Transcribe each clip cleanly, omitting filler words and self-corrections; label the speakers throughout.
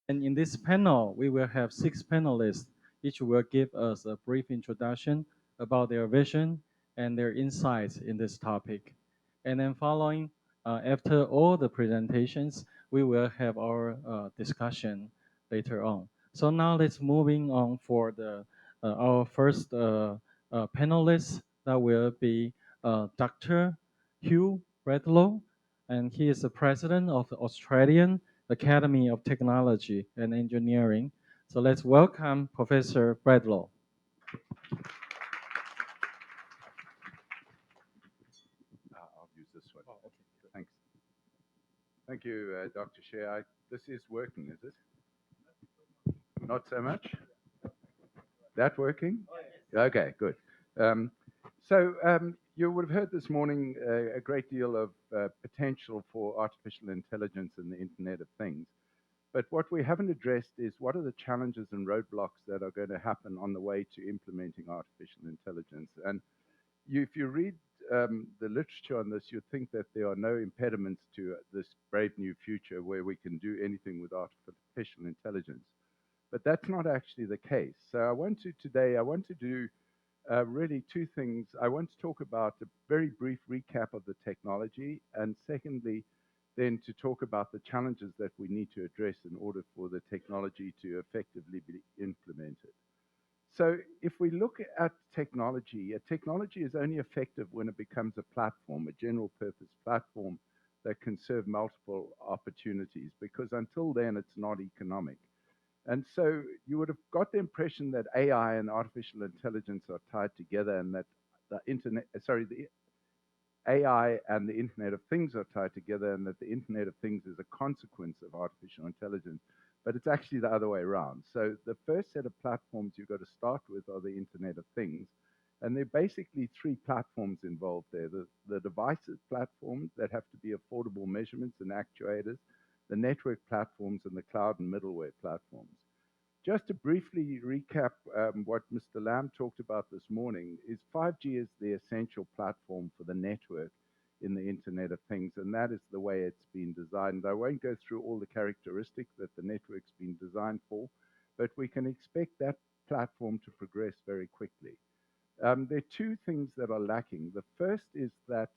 Speaker 1: And in this panel, we will have 6 panelists. Each will give us a brief introduction about their vision and their insights in this topic. And then after all the presentations, we will have our discussion later on. So now let's moving on for our first panelist. That will be Dr. Hugh Bradlow, and he is the president of the Australian Academy of Technology and Engineering. So let's welcome Professor Bradlow.
Speaker 2: I'll use this one. Oh, okay. Thanks. Thank you, Dr. Shea. This is working, is it? Not so much? That working? Okay, good. Um, you would have heard this morning a great deal of potential for artificial intelligence and the Internet of Things. But what we haven't addressed is what are the challenges and roadblocks that are going to happen on the way to implementing artificial intelligence. And if you read the literature on this, you'd think that there are no impediments to this brave new future where we can do anything with artificial intelligence. But that's not actually the case. So I want to do really two things. I want to talk about a very brief recap of the technology, and secondly, then to talk about the challenges that we need to address in order for the technology to effectively be implemented. So if we look at technology, a technology is only effective when it becomes a platform, a general purpose platform that can serve multiple opportunities, because until then it's not economic. And so you would have got the impression that AI and artificial intelligence are tied together, and that the AI and the Internet of Things are tied together, and that the Internet of Things is a consequence of artificial intelligence. But it's actually the other way around. So the first set of platforms you've got to start with are the Internet of Things. And there are basically three platforms involved there. The devices platforms that have to be affordable measurements and actuators, the network platforms, and the cloud and middleware platforms. Just to briefly recap what Mr. Lam talked about this morning, is 5G is the essential platform for the network in the Internet of Things, and that is the way it's been designed. I won't go through all the characteristics that the network's been designed for, but we can expect that platform to progress very quickly. There are two things that are lacking. The first is that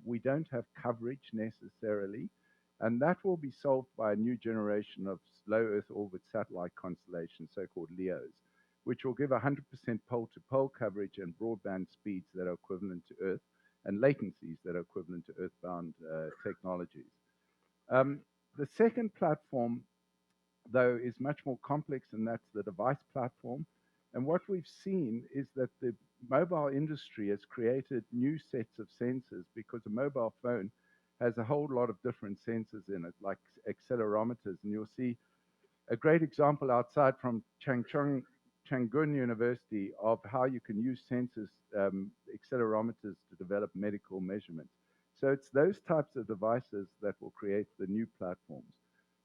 Speaker 2: we don't have coverage necessarily, and that will be solved by a new generation of low Earth orbit satellite constellations, so-called LEOs, which will give 100% pole-to-pole coverage and broadband speeds that are equivalent to Earth and latencies that are equivalent to Earthbound technologies. The second platform, though, is much more complex, and that's the device platform. And what we've seen is that the mobile industry has created new sets of sensors, because a mobile phone has a whole lot of different sensors in it, like accelerometers. And you'll see a great example outside from Changun University of how you can use sensors, accelerometers, to develop medical measurements. So it's those types of devices that will create the new platforms.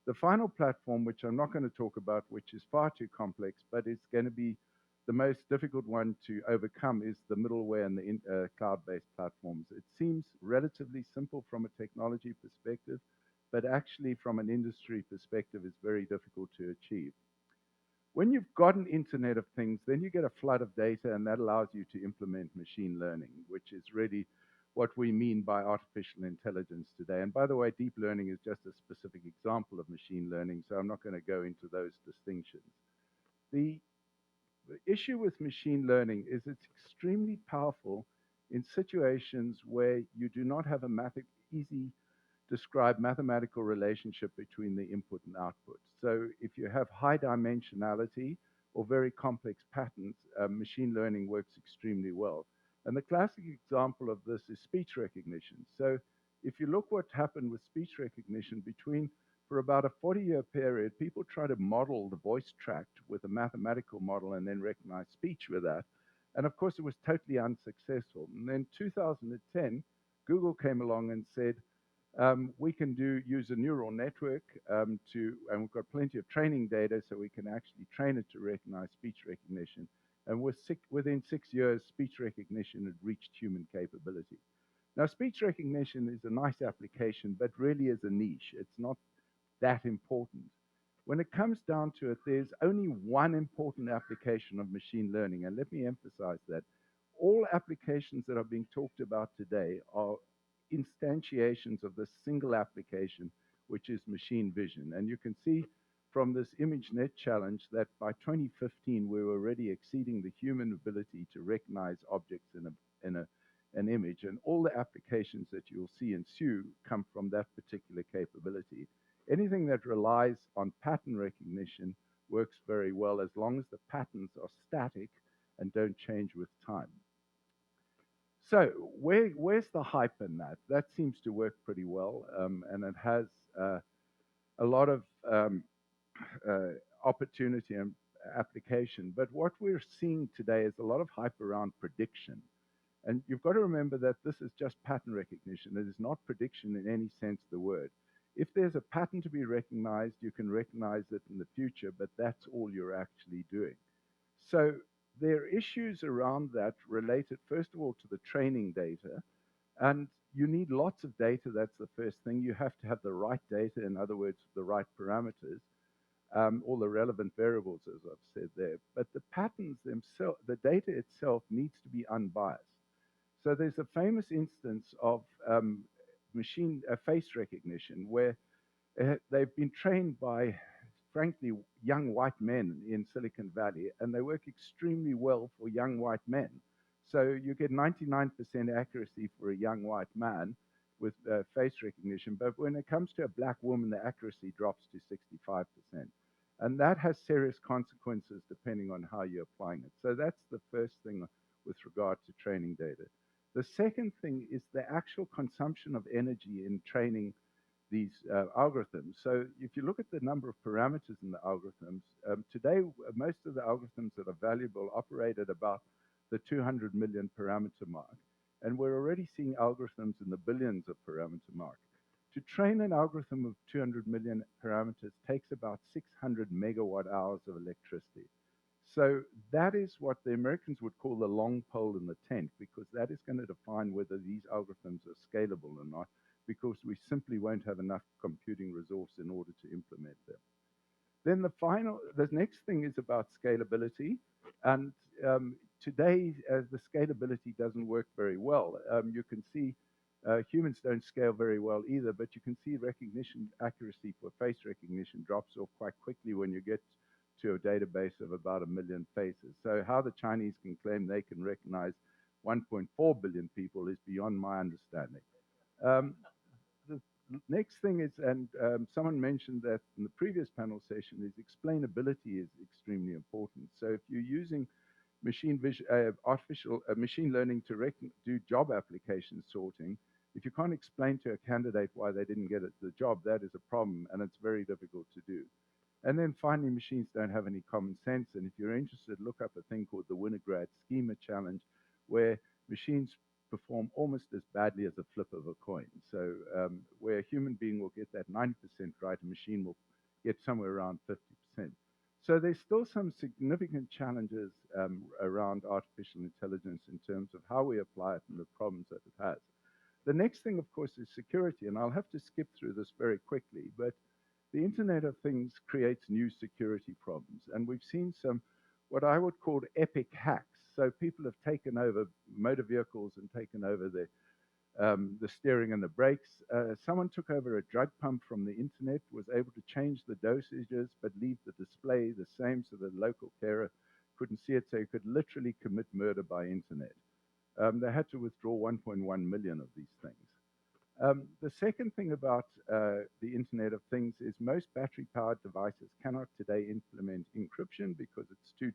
Speaker 2: The final platform, which I'm not going to talk about, which is far too complex, but it's going to be the most difficult one to overcome, is the middleware and the cloud-based platforms. It seems relatively simple from a technology perspective, but actually from an industry perspective is very difficult to achieve. When you've got an Internet of Things, then you get a flood of data, and that allows you to implement machine learning, which is really what we mean by artificial intelligence today. And by the way, deep learning is just a specific example of machine learning, so I'm not going to go into those distinctions. The issue with machine learning is it's extremely powerful in situations where you do not have a easy describe mathematical relationship between the input and output. So if you have high dimensionality or very complex patterns, machine learning works extremely well. And the classic example of this is speech recognition. So if you look what happened with speech recognition for about a 40-year period, people try to model the voice tract with a mathematical model and then recognize speech with that. And of course, it was totally unsuccessful. And then 2010, Google came along and said, we can use a neural network and we've got plenty of training data, so we can actually train it to recognize speech recognition. And within 6 years, speech recognition had reached human capability. Now, speech recognition is a nice application, but really is a niche. It's not that important. When it comes down to it, there's only one important application of machine learning, and let me emphasize that. All applications that are being talked about today are instantiations of the single application, which is machine vision. And you can see from this ImageNet challenge that by 2015, we were already exceeding the human ability to recognize objects in an image. And all the applications that you'll see ensue come from that particular capability. Anything that relies on pattern recognition works very well as long as the patterns are static and don't change with time. So where's the hype in that? That seems to work pretty well, and it has a lot of opportunity and application. But what we're seeing today is a lot of hype around prediction. And you've got to remember that this is just pattern recognition. It is not prediction in any sense of the word. If there's a pattern to be recognized, you can recognize it in the future, but that's all you're actually doing. So there are issues around that related, first of all, to the training data. And you need lots of data. That's the first thing. You have to have the right data, in other words, the right parameters, all the relevant variables, as I've said there. But the patterns themselves, the data itself needs to be unbiased. So there's a famous instance of machine face recognition where they've been trained by, frankly, young white men in Silicon Valley, and they work extremely well for young white men. So you get 99% accuracy for a young white man with face recognition, but when it comes to a black woman, the accuracy drops to 65%. And that has serious consequences depending on how you're applying it. So that's the first thing with regard to training data. The second thing is the actual consumption of energy in training these algorithms. So if you look at the number of parameters in the algorithms, today most of the algorithms that are valuable operate at about the 200 million parameter mark. And we're already seeing algorithms in the billions of parameter mark. To train an algorithm of 200 million parameters takes about 600 megawatt hours of electricity. So that is what the Americans would call the long pole in the tent, because that is going to define whether these algorithms are scalable or not, because we simply won't have enough computing resource in order to implement them. Then the next thing is about scalability. And today, the scalability doesn't work very well. You can see humans don't scale very well either, but you can see recognition accuracy for face recognition drops off quite quickly when you get to a database of about 1 million faces. So how the Chinese can claim they can recognize 1.4 billion people is beyond my understanding. The next thing is, and someone mentioned that in the previous panel session, is explainability is extremely important. So if you're using machine learning to do job application sorting, if you can't explain to a candidate why they didn't get the job, that is a problem, and it's very difficult to do. And then finally, machines don't have any common sense. And if you're interested, look up a thing called the Winograd Schema Challenge, where machines perform almost as badly as a flip of a coin. So where a human being will get that 90% right, a machine will get somewhere around 50%. So there's still some significant challenges around artificial intelligence in terms of how we apply it and the problems that it has. The next thing, of course, is security. And I'll have to skip through this very quickly, but the Internet of Things creates new security problems. And we've seen some, what I would call epic hacks. So people have taken over motor vehicles and taken over the steering and the brakes. Someone took over a drug pump from the internet, was able to change the dosages, but leave the display the same so the local carer couldn't see it. So you could literally commit murder by internet. They had to withdraw 1.1 million of these things. The second thing about the Internet of Things is most battery-powered devices cannot today implement encryption because it's too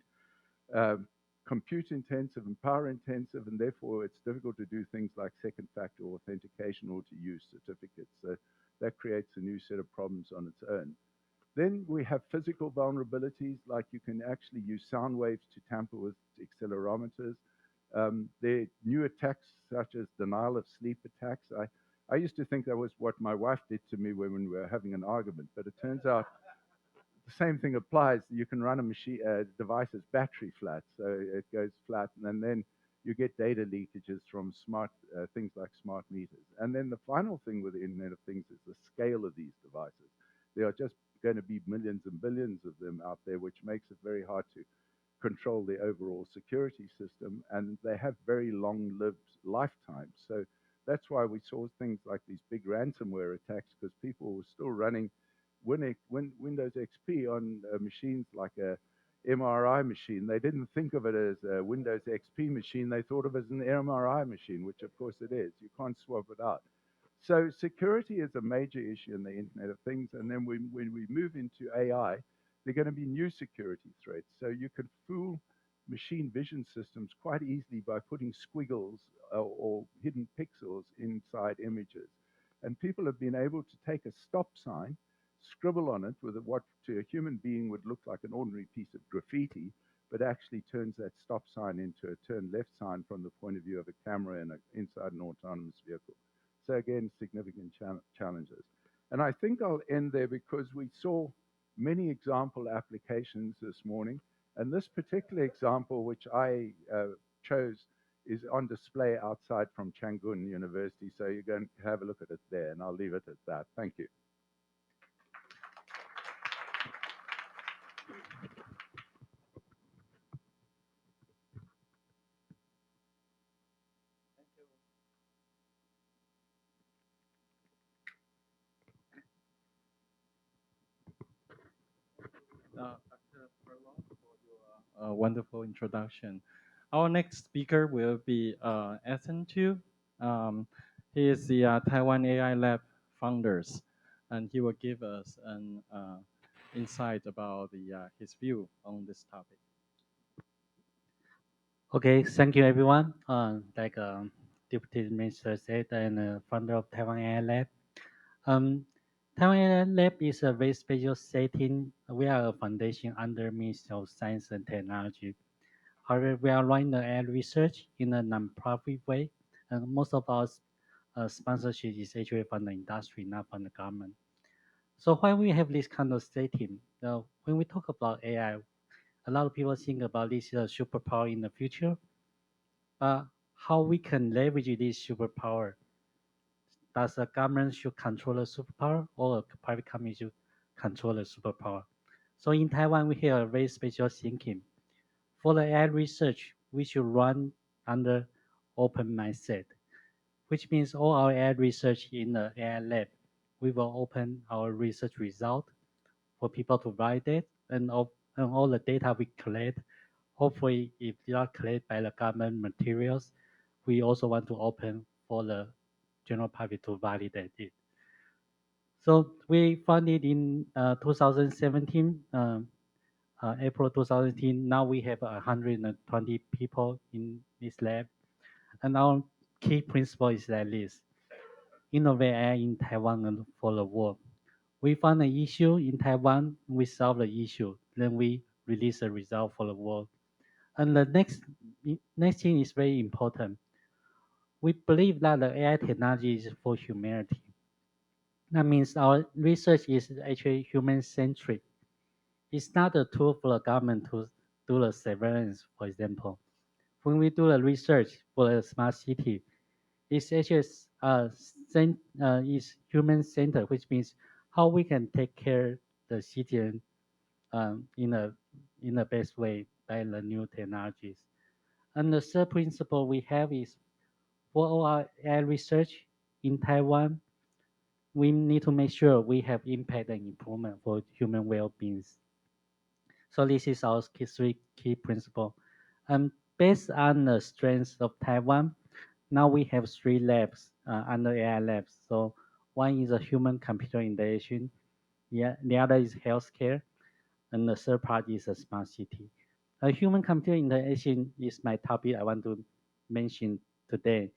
Speaker 2: compute-intensive and power-intensive, and therefore it's difficult to do things like second-factor authentication or to use certificates. So that creates a new set of problems on its own. Then we have physical vulnerabilities, like you can actually use sound waves to tamper with accelerometers. There are new attacks such as denial of sleep attacks. I used to think that was what my wife did to me when we were having an argument, but it turns out the same thing applies. You can run a device's battery flat, so it goes flat, and then you get data leakages from things like smart meters. And then the final thing with the Internet of Things is the scale of these devices. They are just going to be millions and billions of them out there, which makes it very hard to control the overall security system, and they have very long-lived lifetimes. So that's why we saw things like these big ransomware attacks, because people were still running Windows XP on machines like a MRI machine. They didn't think of it as a Windows XP machine. They thought of it as an MRI machine, which of course it is. You can't swap it out. So security is a major issue in the Internet of Things. And then when we move into AI, there are going to be new security threats. So you can fool machine vision systems quite easily by putting squiggles or hidden pixels inside images. And people have been able to take a stop sign, scribble on it with what to a human being would look like an ordinary piece of graffiti, but actually turns that stop sign into a turn left sign from the point of view of a camera inside an autonomous vehicle. So again, significant challenges. And I think I'll end there because we saw many example applications this morning. And this particular example, which I chose, is on display outside from Changun University. So you're going to have a look at it there, and I'll leave it at that. Thank you.
Speaker 1: Dr. Furlong, for your wonderful introduction. Our next speaker will be Ethan Chu. He is the Taiwan AI Lab founders, and he will give us an insight about his view on this topic.
Speaker 3: Okay, thank you everyone. Like Deputy Minister said, and founder of Taiwan AI Lab. Taiwan AI Lab is a very special setting. We are a foundation under Ministry of Science and Technology. However, we are running the AI research in a non-profit way, and most of our sponsorship is actually from the industry, not from the government. So why we have this kind of setting? When we talk about AI, a lot of people think about this as a superpower in the future. How we can leverage this superpower? Does the government should control the superpower, or a private company should control the superpower? So in Taiwan, we have a very special thinking. For the AI research, we should run under open mindset, which means all our AI research in the AI lab, we will open our research result for people to validate, and all the data we collect. Hopefully, if they are collected by the government materials, we also want to open for the general public to validate it. So we founded in 2017, April 2017. Now we have 120 people in this lab. And our key principle is like this: innovate AI in Taiwan and for the world. We found an issue in Taiwan, we solve the issue, then we release the result for the world. And the next thing is very important. We believe that the AI technology is for humanity. That means our research is actually human-centric. It's not a tool for the government to do the surveillance, for example. When we do the research for a smart city, it's actually is human-centered, which means how we can take care of the citizen in a best way by the new technologies. And the third principle we have is for all our AI research in Taiwan, we need to make sure we have impact and improvement for human well-being. So this is our three key principles. And based on the strengths of Taiwan, now we have three labs under AI labs. So one is a human-computer interaction, the other is healthcare, and the third part is a smart city. A human-computer interaction is my topic I want to mention today,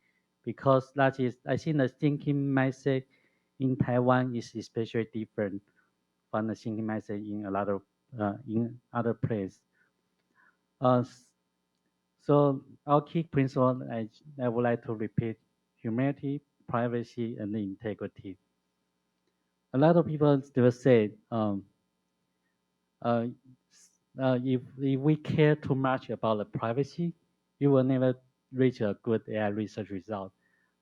Speaker 3: because that is, I think the thinking mindset in Taiwan is especially different from the thinking mindset in a lot of in other places. So our key principle, I would like to repeat: humanity, privacy, and integrity. A lot of people still say, uh, if we care too much about the privacy, you will never reach a good AI research result.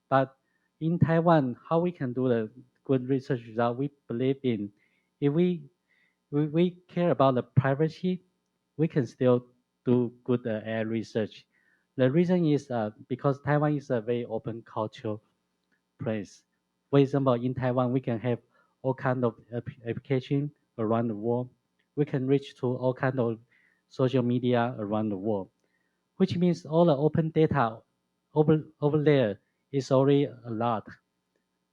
Speaker 3: But in Taiwan, how we can do the good research result, we believe in, if we we care about the privacy, we can still do good AI research. The reason is because Taiwan is a very open culture place. For example, in Taiwan, we can have all kind of application around the world. We can reach to all kind of social media around the world, which means all the open data over there is already a lot.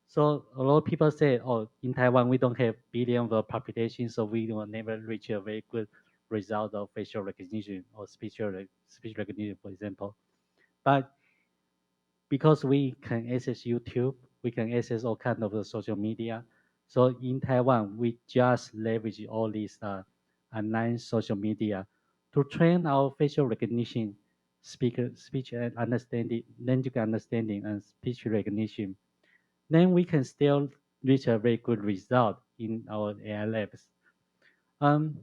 Speaker 3: So a lot of people say, oh, in Taiwan, we don't have billion of population, so we will never reach a very good result of facial recognition or speech recognition, for example. But because we can access YouTube, we can access all kinds of the social media. So in Taiwan, we just leverage all these online social media to train our facial recognition, speech and understanding, language understanding, and speech recognition. Then we can still reach a very good result in our AI labs. Um,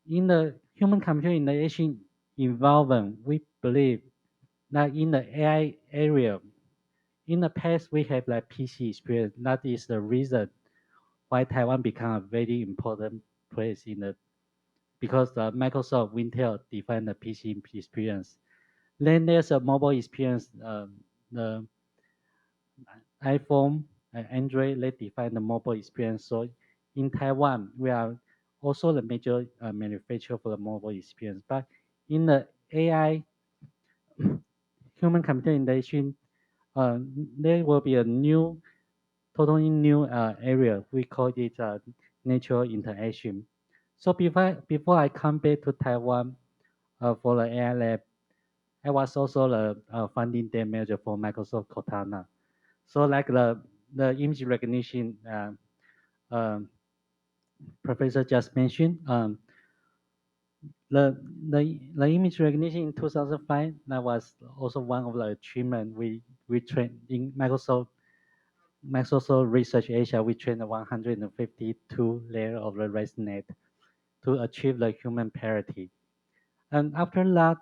Speaker 3: in the human-computer interaction environment, we believe that in the AI area, in the past, we have like PC experience. That is the reason why Taiwan become a very important place in the because Microsoft Intel defined the PC experience. Then there's a mobile experience. The iPhone and Android they define the mobile experience. So in Taiwan, we are also the major manufacturer for the mobile experience. But in the AI human-computer interaction, uh, there will be a totally new area. We call it natural interaction. So before I come back to Taiwan for the AI lab, I was also the funding day manager for Microsoft Cortana. So like the image recognition um, professor just mentioned, the, the image recognition in 2005 that was also one of the achievement we trained in Microsoft Research Asia. We trained 152 layer of the ResNet to achieve the human parity. And after that,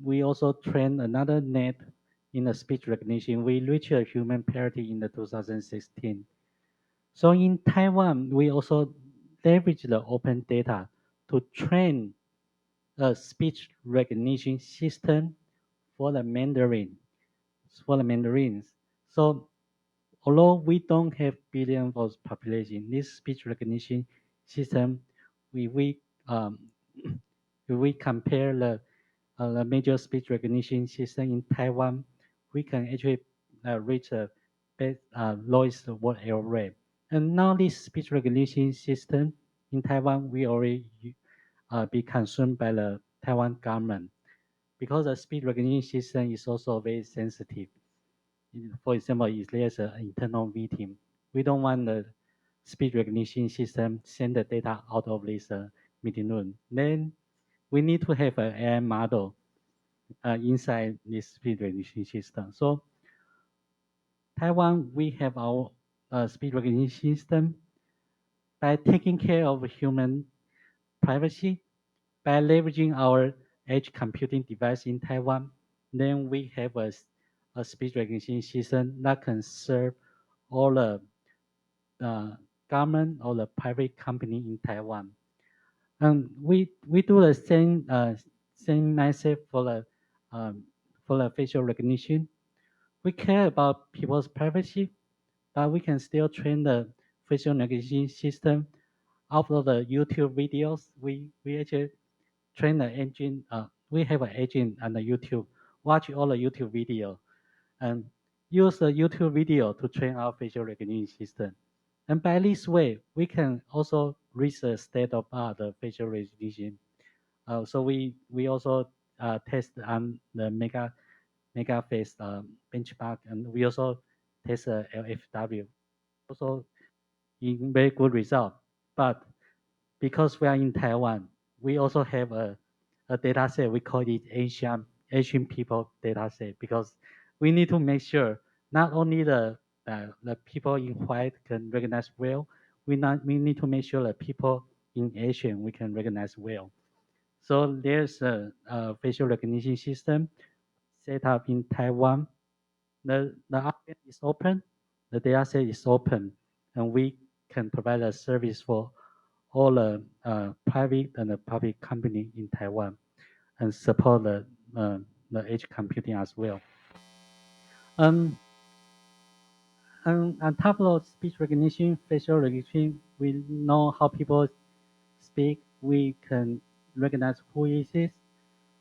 Speaker 3: we also trained another net in the speech recognition. We reached a human parity in the 2016. So in Taiwan, we also leverage the open data to train a speech recognition system for the Mandarins. So although we don't have billions of population, this speech recognition system, we if we compare the major speech recognition system in Taiwan, we can actually reach a lowest word error rate. And now this speech recognition system in Taiwan, we already be consumed by the Taiwan government because the speech recognition system is also very sensitive. For example, if there's an internal meeting, we don't want the speech recognition system send the data out of this meeting room. Then we need to have an AI model inside this speech recognition system. So Taiwan, we have our speech recognition system by taking care of human privacy, by leveraging our edge computing device in Taiwan. Then we have a speech recognition system that can serve all the government or the private company in Taiwan. And we do the same message for the facial recognition. We care about people's privacy, but we can still train the facial recognition system out of the YouTube videos. We actually train the engine. We have an engine on the YouTube. Watch all the YouTube video and use the YouTube video to train our facial recognition system. And by this way, we can also reach the state of art of facial recognition. So we also test on the mega face benchmark, and we also test LFW. Also in very good result. But because we are in Taiwan, we also have a data set. We call it Asian people data set because we need to make sure not only the people in white can recognize well, we need to make sure that people in Asian we can recognize well. So there's a facial recognition system set up in Taiwan. The API is open, the data set is open, and we can provide a service for all the private and the public company in Taiwan and support the edge computing as well. On top of speech recognition, facial recognition, we know how people speak. We can recognize who is it.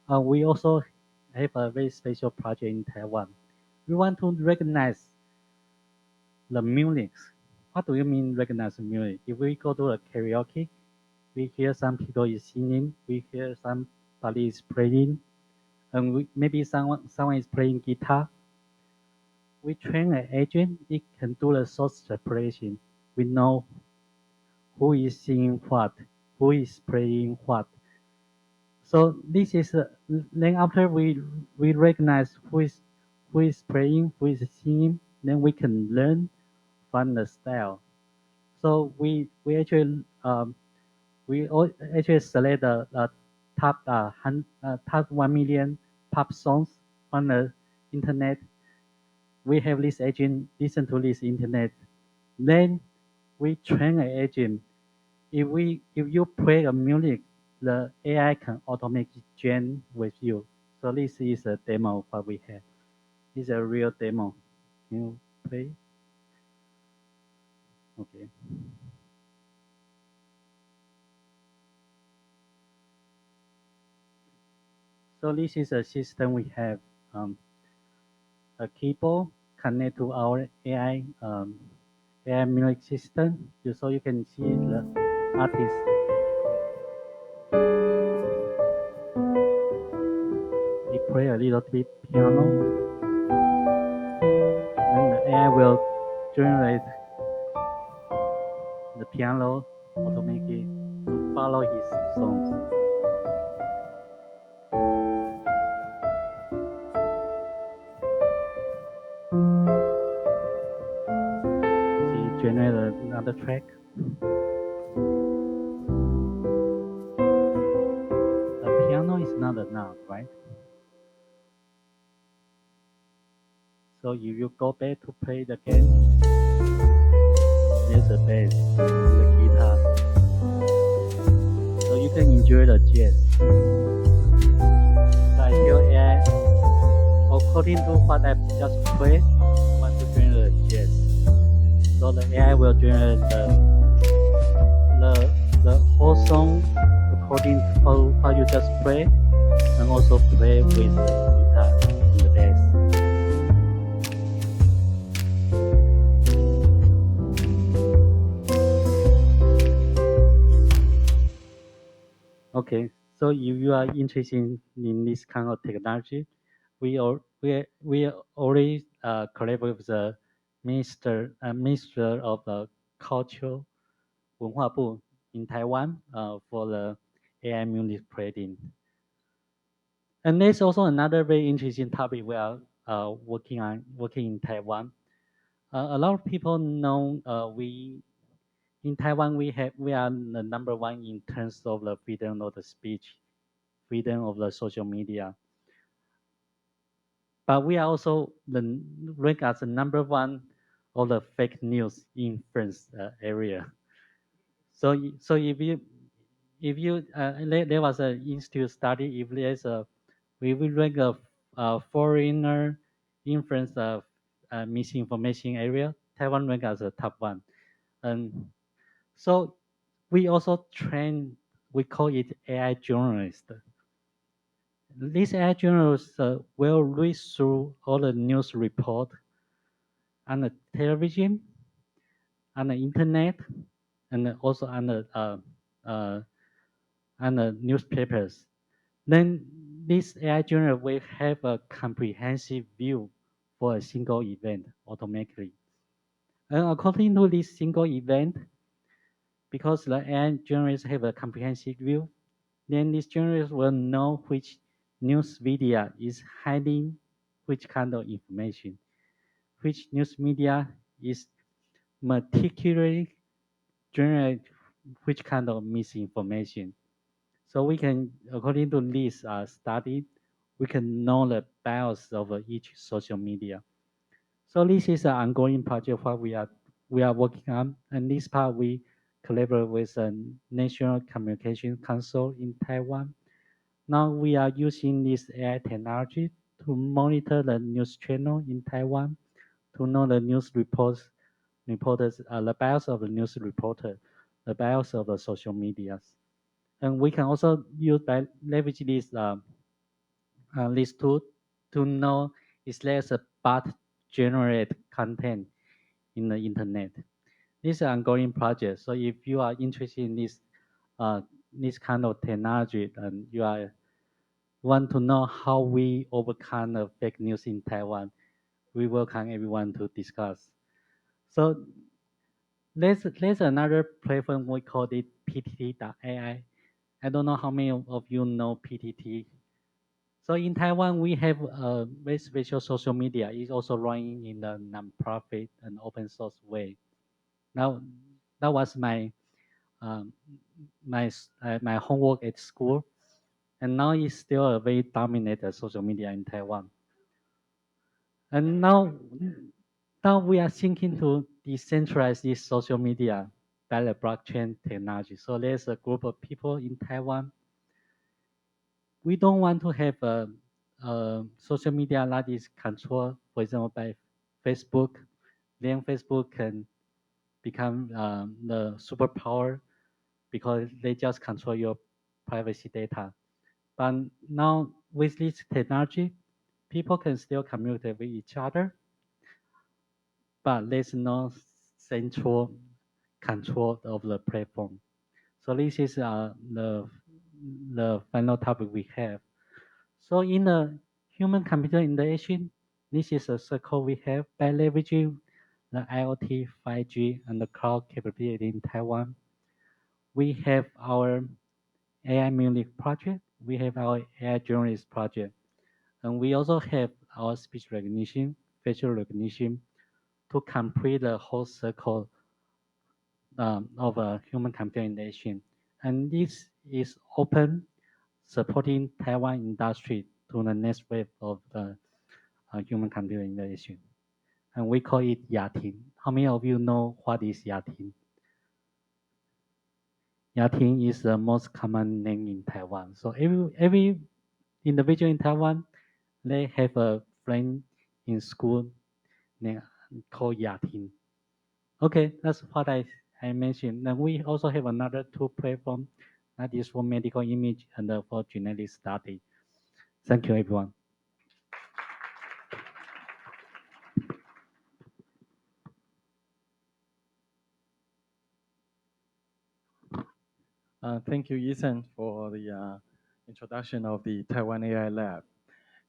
Speaker 3: We also have a very special project in Taiwan. We want to recognize the music. What do you mean recognize music? If we go to a karaoke, we hear some people is singing, we hear somebody is playing, and maybe someone is playing guitar. We train an agent, it can do the source separation. We know who is singing what, who is playing what. So this is then after we recognize who is playing, who is singing, then we can learn from the style. So we actually actually select the top top 1 million pop songs on the internet. We have this agent listen to this internet. Then we train an agent. If you play a music, the AI can automatically join with you. So this is a demo of what we have. It's a real demo. Can you play? Okay. So this is a system we have. A keyboard connect to our AI music system, so you can see the artist. He play a little bit piano, and the AI will generate the piano automatically to follow his songs. He generate another track. The piano is not a note, right? So if you go back to play the game, there's a bass, the guitar. So you can enjoy the jazz. So I tell AI, according to what I just played, I want to generate jazz. So the AI will generate the whole song according to what you just played, and also play with the guitar and the bass. Okay, so if you are interested in this kind of technology, we already collaborate with the Minister of the Culture 文化部 in Taiwan for the AI music playing. And there's also another very interesting topic we are working in Taiwan. A lot of people know in Taiwan we are the number one in terms of the freedom of the speech, freedom of the social media. But we are also ranked as the number one of the fake news influence area. So if you there was an institute study, if there's we will rank a foreigner influence of misinformation area, Taiwan rank as a top one. And so we also train, we call it AI journalist. These AI journalists will read through all the news report on the television, on the internet, and also on the newspapers. Then this AI journal will have a comprehensive view for a single event automatically. And according to this single event, because the AI journalists have a comprehensive view, then these journalists will know which news media is hiding which kind of information, which news media is meticulously generate which kind of misinformation. So we can, according to this study, we can know the bias of each social media. So this is an ongoing project what we are working on, and this part we collaborate with the National Communication Council in Taiwan. Now we are using this AI technology to monitor the news channel in Taiwan, to know the news reporters, the bias of the news reporter, the bias of the social medias. And we can also leverage this tool to know if there's a bot generate content in the internet. This is an ongoing project. So if you are interested in this kind of technology and want to know how we overcome the fake news in Taiwan, we welcome everyone to discuss. So there's another platform we call it PTT.ai. I don't know how many of you know PTT. So in Taiwan, we have a very special social media. It's also running in the nonprofit and open source way. Now, that was um, my homework at school, and now it's still a very dominant social media in Taiwan. And now we are thinking to decentralize this social media by the blockchain technology. So there's a group of people in Taiwan. We don't want to have a social media that is controlled, for example, by Facebook. Then Facebook can become the superpower because they just control your privacy data. But now with this technology, people can still communicate with each other, but there's no central control of the platform. So this is the final topic we have. So in the human-computer interaction, this is a circle we have by leveraging the IoT, 5G, and the cloud capability in Taiwan. We have our AI Munich project, we have our AI journalist project, and we also have our speech recognition, facial recognition to complete the whole circle of a human-computer interaction. And this is open, supporting Taiwan industry to the next wave of the human-computer interaction. And we call it Yating. How many of you know what is Yating? Yating is the most common name in Taiwan. So every individual in Taiwan, they have a friend in school named called Yating. Okay, that's what I mentioned. And we also have another two platform that is for medical image and for genetic study. Thank you, everyone.
Speaker 1: Thank you, Ethan, for the introduction of the Taiwan AI Lab.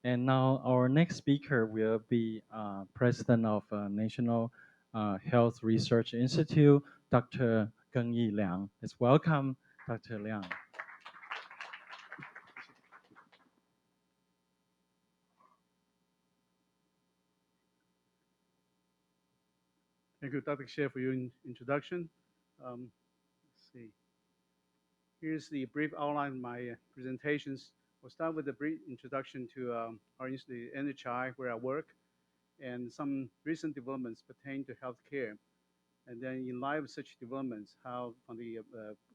Speaker 1: And now our next speaker will be President of National Health Research Institute, Dr. Gengyi Liang. Let's welcome Dr. Liang.
Speaker 4: Thank you, Dr. Xie, for your introduction. Let's see. Here's the brief outline of my presentations. We'll start with a brief introduction to our institute, NHI, where I work, and some recent developments pertaining to healthcare. And then in light of such developments, how, from the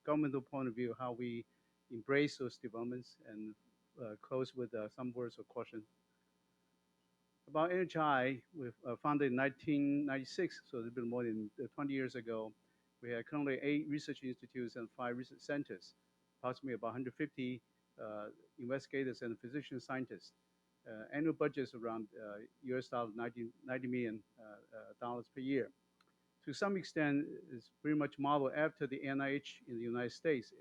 Speaker 4: governmental point of view, how we embrace those developments, and close with some words of caution. About NHI, we founded in 1996, so it's been more than 20 years ago. We have currently 8 research institutes and 5 research centers, approximately about 150 investigators and physician scientists. Annual budget is around US dollars $90 million per year. To some extent, it's pretty much modeled after the NIH in the United States,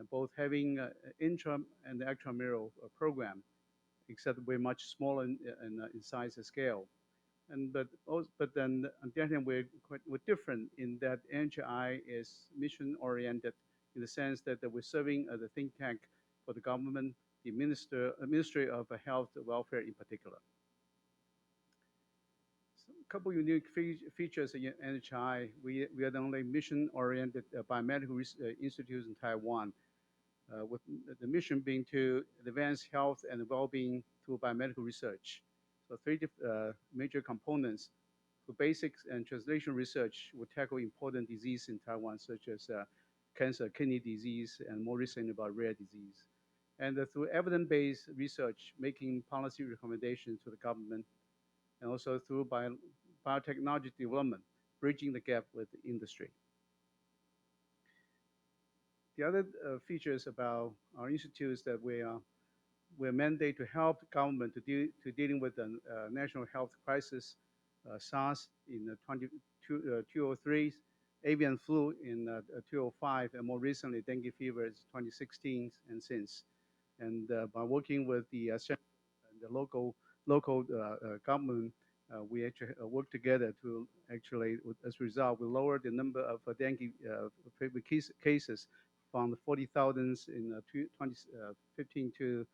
Speaker 4: both having intra and extramural program, except we're much smaller in size and scale. But then on the other hand, we're different in that NHI is mission oriented in the sense that we're serving as a think tank for the government, the Ministry of Health and Welfare in particular. So a couple unique features in NHI. We are the only mission oriented biomedical institute in Taiwan. With the mission being to advance health and well-being through biomedical research. So 3 major components. for basics and translation research will tackle important diseases in Taiwan, such as cancer, kidney disease, and more recently about rare disease. And through evidence-based research, making policy recommendations to the government, and also through biotechnology development, bridging the gap with the industry. The other features about our institute is that we're mandated to help the government to dealing with the national health crisis, SARS in 2003, avian flu in 2005, and more recently dengue fever in 2016 and since. And by working with the local government, we actually work together to actually, as a result, we lower the number of dengue cases from the 40,000 in 2015 to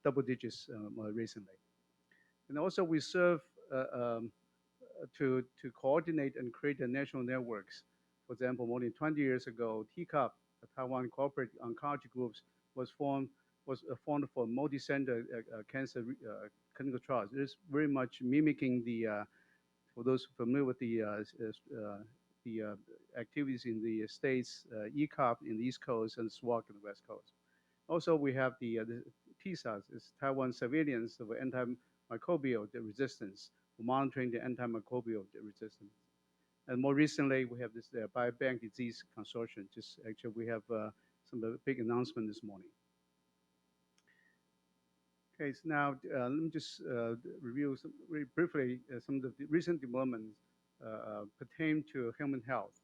Speaker 4: double digits recently. And also we serve to coordinate and create the national networks. For example, more than 20 years ago, TCOP, the Taiwan Corporate Oncology Groups, was formed for multi-center cancer clinical trials. It is very much mimicking for those familiar with the activities in the States, ECOP in the East Coast and SWOG in the West Coast. Also, we have the TSAS, it's Taiwan Surveillance of Antimicrobial Resistance, monitoring the antimicrobial resistance. And more recently, we have this Biobank Disease Consortium. Just actually, we have some big announcement this morning. Okay, so now let me just review very briefly some of the recent developments pertain to human health.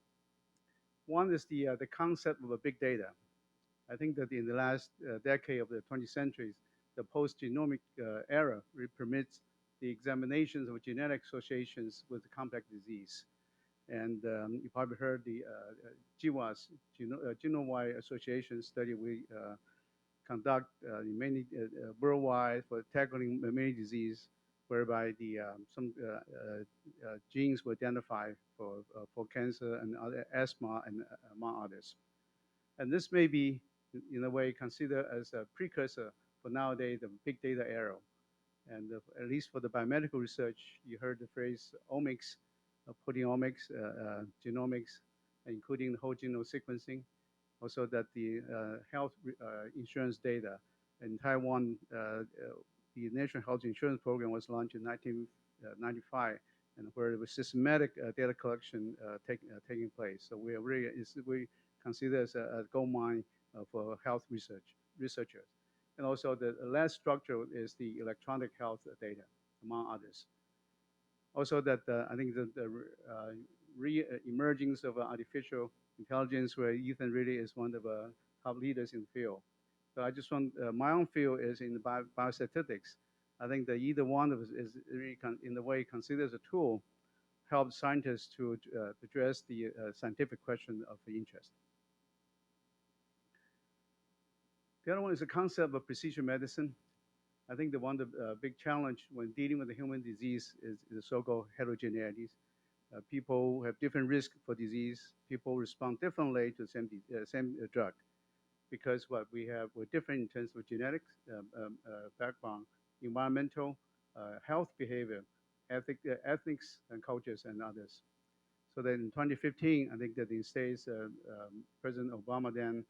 Speaker 4: One is the concept of a big data. I think that in the last decade of the 20th century, the post-genomic era really permits the examinations of genetic associations with complex disease. And you probably heard the GWAS, Genome-Wide Association study we conduct many worldwide for tackling many disease, whereby some genes were identified for cancer and other asthma and among others. And this may be, in a way, considered as a precursor for nowadays the big data era. And at least for the biomedical research, you heard the phrase omics, proteomics, genomics, including the whole genome sequencing. Also that the health insurance data in Taiwan, the National Health Insurance Program was launched in 1995, and where there was systematic data collection taking place. So we consider as a gold mine for health researchers. And also the last structure is the electronic health data, among others. Also that I think the re-emergence of artificial intelligence, where Ethan really is one of the top leaders in the field. So I just want, my own field is in biostatistics. I think that either one of us is really in a way considered as a tool, help scientists to address the scientific question of the interest. The other one is the concept of precision medicine. I think the one of the big challenge when dealing with the human disease is the so-called heterogeneities. People have different risk for disease. People respond differently to the same drug, because what we're different in terms of genetics, background, environmental, health behavior, ethics and cultures and others. So then in 2015, I think that in States, President Obama then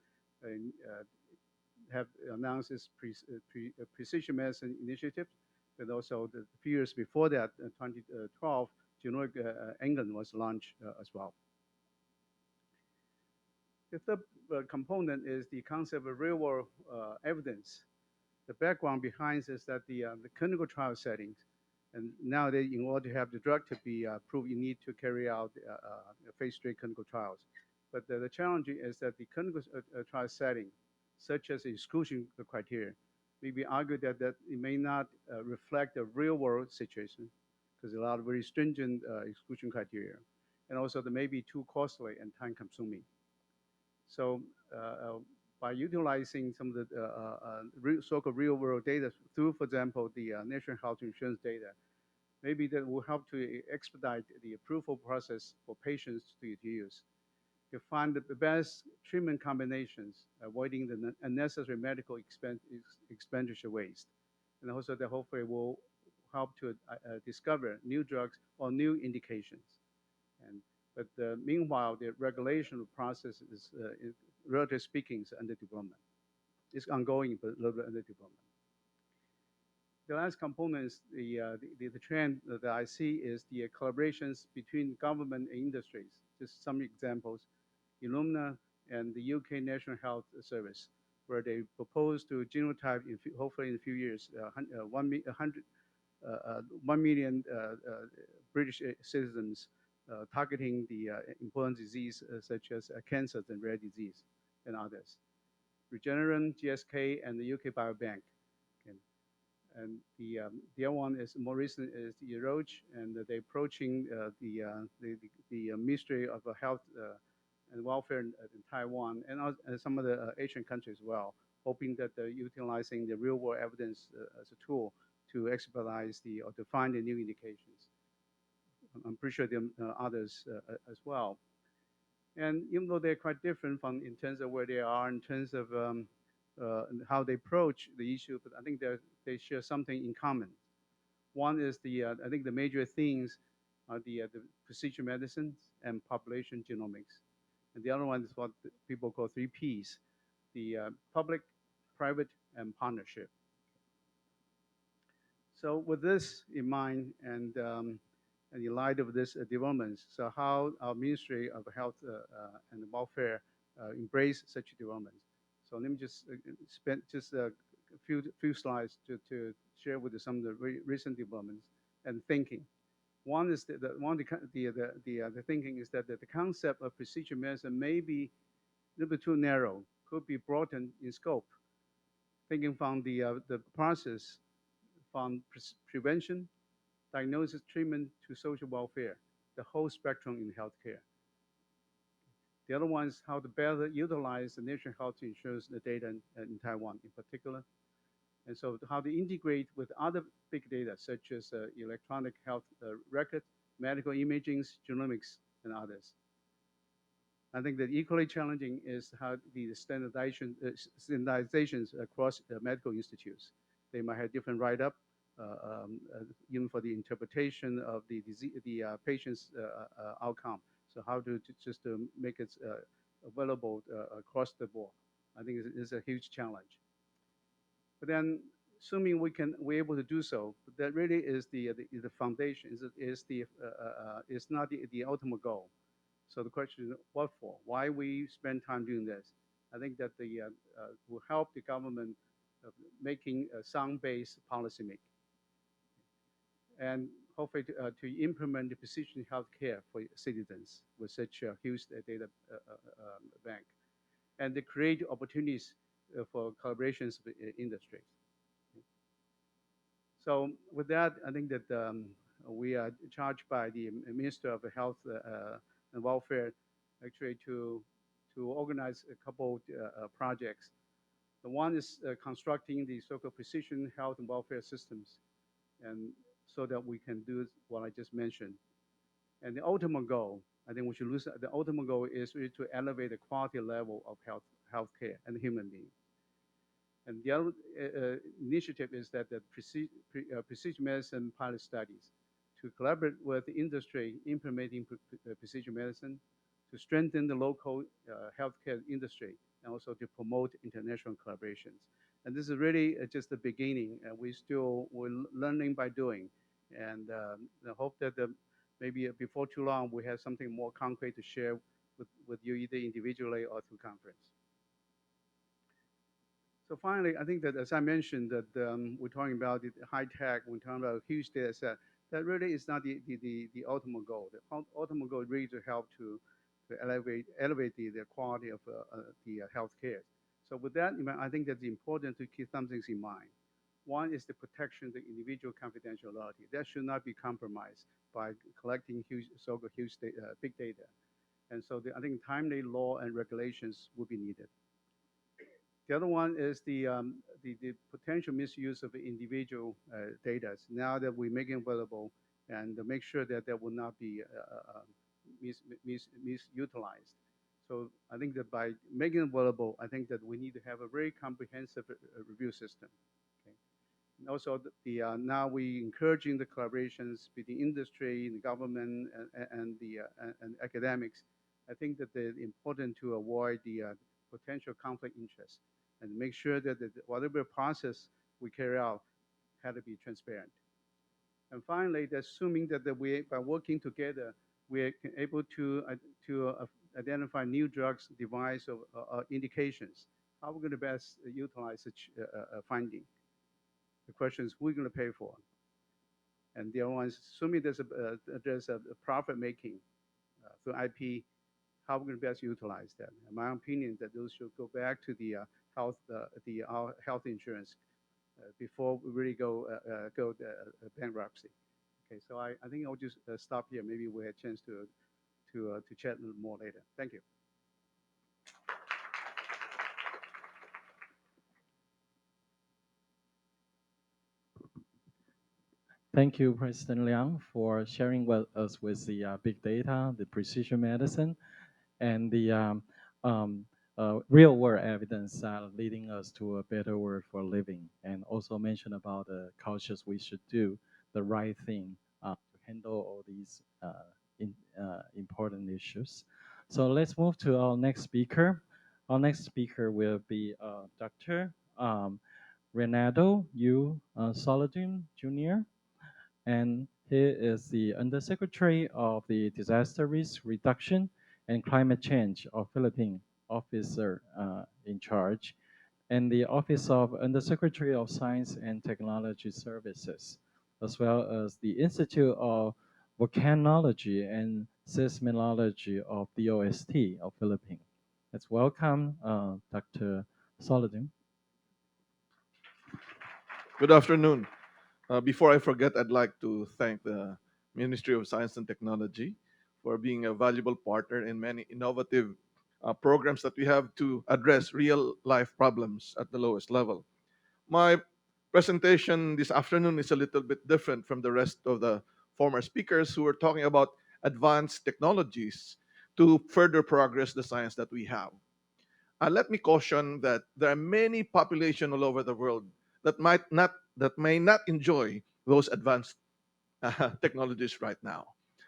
Speaker 4: have announced this precision medicine initiative, but also the few years before that, 2012, Genomic England was launched as well. The third component is the concept of real-world evidence. The background behind is that the clinical trial settings, and nowadays, in order to have the drug to be approved, you need to carry out phase 3 clinical trials. But the challenge is that the clinical trial setting, such as exclusion criteria, may be argued that it may not reflect the real-world situation, because a lot of very stringent exclusion criteria, and also they may be too costly and time-consuming. So by utilizing some of the so-called real-world data through, for example, the National Health Insurance data, maybe that will help to expedite the approval process for patients to use. To find the best treatment combinations, avoiding the unnecessary medical expenditure waste. And also that hopefully will help to discover new drugs or new indications. And but meanwhile, the regulation process is relatively speaking, is under development. It's ongoing, but a little bit under development. The last component is the trend that I see is the collaborations between government and industries. Just some examples. Illumina and the UK National Health Service, where they propose to genotype, hopefully in a few years, 1 million British citizens targeting the important disease such as cancers and rare disease and others. Regeneron, GSK, and the UK Biobank. Okay. And the other one is more recent is the Roche, and they're approaching the Ministry of Health and Welfare in Taiwan and some of the Asian countries as well, hoping that they're utilizing the real-world evidence as a tool to expedite or to find the new indications. I'm pretty sure there are others as well. And even though they're quite different from in terms of where they are, in terms of how they approach the issue, but I think they share something in common. One is I think the major themes are the precision medicine and population genomics. And the other one is what people call 3Ps, the public, private, and partnership. So with this in mind, and in light of this developments, so how our Ministry of Health and Welfare embrace such developments. So let me just spend just a few slides to share with you some of the recent developments and thinking. One is the thinking is that the concept of precision medicine may be a little bit too narrow, could be broadened in scope. Thinking from the process from prevention, diagnosis, treatment to social welfare, the whole spectrum in healthcare. The other one is how to better utilize the national health insurance data in Taiwan in particular. And so how to integrate with other big data such as electronic health record, medical imaging, genomics, and others. I think that equally challenging is how the standardizations across medical institutes. They might have different write-up, even for the interpretation of the patient's outcome. So how to just to make it available across the board, I think is a huge challenge. But then, assuming we're able to do so, that really is the foundation. Is not the ultimate goal. So the question is, what for? Why we spend time doing this? I think that will help the government making a sound-based policy making, and hopefully to implement the precision healthcare for citizens with such a huge data bank, and to create opportunities for collaborations with industries. So with that, I think that we are charged by the Minister of Health and Welfare actually to organize a couple projects. The one is constructing the so-called precision health and welfare systems, and so that we can do what I just mentioned. And the ultimate goal, I think we should lose. The ultimate goal is really to elevate the quality level of healthcare and human beings. And the other initiative is that the precision medicine pilot studies to collaborate with the industry implementing precision medicine, to strengthen the local healthcare industry, and also to promote international collaborations. And this is really just the beginning, and we're learning by doing. And I hope that maybe before too long we have something more concrete to share with you either individually or through conference. So finally, I think that as I mentioned, that we're talking about the high tech, we're talking about a huge data set. That really is not the ultimate goal. The ultimate goal is really to help to elevate the quality of the healthcare. So with that, I think that it's important to keep some things in mind. One is the protection of the individual confidentiality. That should not be compromised by collecting so-called big data. And so I think timely law and regulations will be needed. The other one is the potential misuse of individual data. Now that we make it available, and to make sure that that will not be misutilized. So I think that by making it available, I think that we need to have a very comprehensive review system. Okay? Also, now we encouraging the collaborations between industry, the government, and academics. I think that it's important to avoid the potential conflict interest and make sure that whatever process we carry out had to be transparent. And finally, assuming that we, by working together, we are able to identify new drugs, device, or indications. How we're going to best utilize such finding? The question is, who's going to pay for? And the other one is, assuming there's a profit making through IP, how we're going to best utilize that? In my opinion, that those should go back to the our health insurance before we really go bankruptcy. Okay, so I think I'll just stop here. Maybe we'll have a chance to chat a little more later. Thank you.
Speaker 1: Thank you, President Liang, for sharing with us with the big data, the precision medicine, and the real-world evidence leading us to a better world for living, and also mention about the cultures we should do the right thing to handle all these important issues. So let's move to our next speaker. Our next speaker will be Dr. Renato U. Soledum Jr., and he is the Undersecretary of the Disaster Risk Reduction and Climate Change of Philippines officer in charge, and the Office of Undersecretary of Science and Technology Services, as well as the Institute of Volcanology and Seismology of the OST of Philippines. Let's welcome Dr. Soledum.
Speaker 5: Good afternoon. Before I forget, I'd like to thank the Ministry of Science and Technology for being a valuable partner in many innovative programs that we have to address real life problems at the lowest level. My presentation this afternoon is a little bit different from the rest of the former speakers who were talking about advanced technologies to further progress the science that we have. Let me caution that there are many population all over the world that may not enjoy those advanced technologies right now.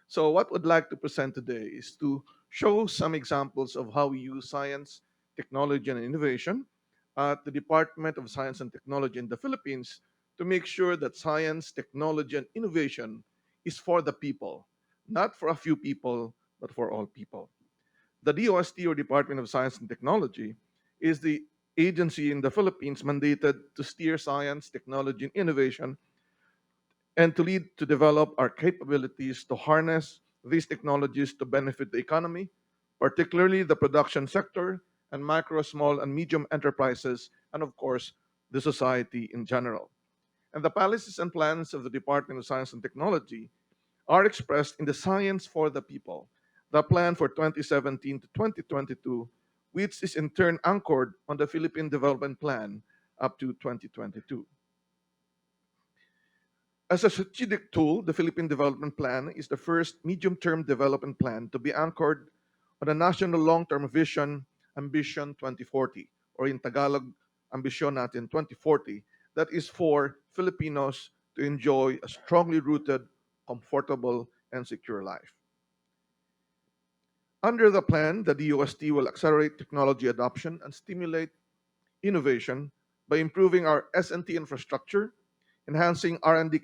Speaker 5: So what I'd like to present today is to show some examples of how we use science, technology, and innovation at the Department of Science and Technology in the Philippines to make sure that science, technology, and innovation is for the people, not for a few people, but for all people. The DOST, or Department of Science and Technology, is the agency in the Philippines mandated to steer science, technology, and innovation and to lead to develop our capabilities to harness these technologies to benefit the economy, particularly the production sector and micro, small, and medium enterprises, and of course, the society in general. And the policies and plans of the Department of Science and Technology are expressed in the Science for the People, the plan for 2017 to 2022, which is in turn anchored on the Philippine Development Plan up to 2022. As a strategic tool, the Philippine Development Plan is the first medium-term development plan to be anchored on a national long-term vision, Ambition 2040, or in Tagalog, Ambisyon natin 2040, that is for Filipinos to enjoy a strongly rooted, comfortable, and secure life. Under the plan, the DOST will accelerate technology adoption and stimulate innovation by improving our S&T infrastructure, enhancing R&D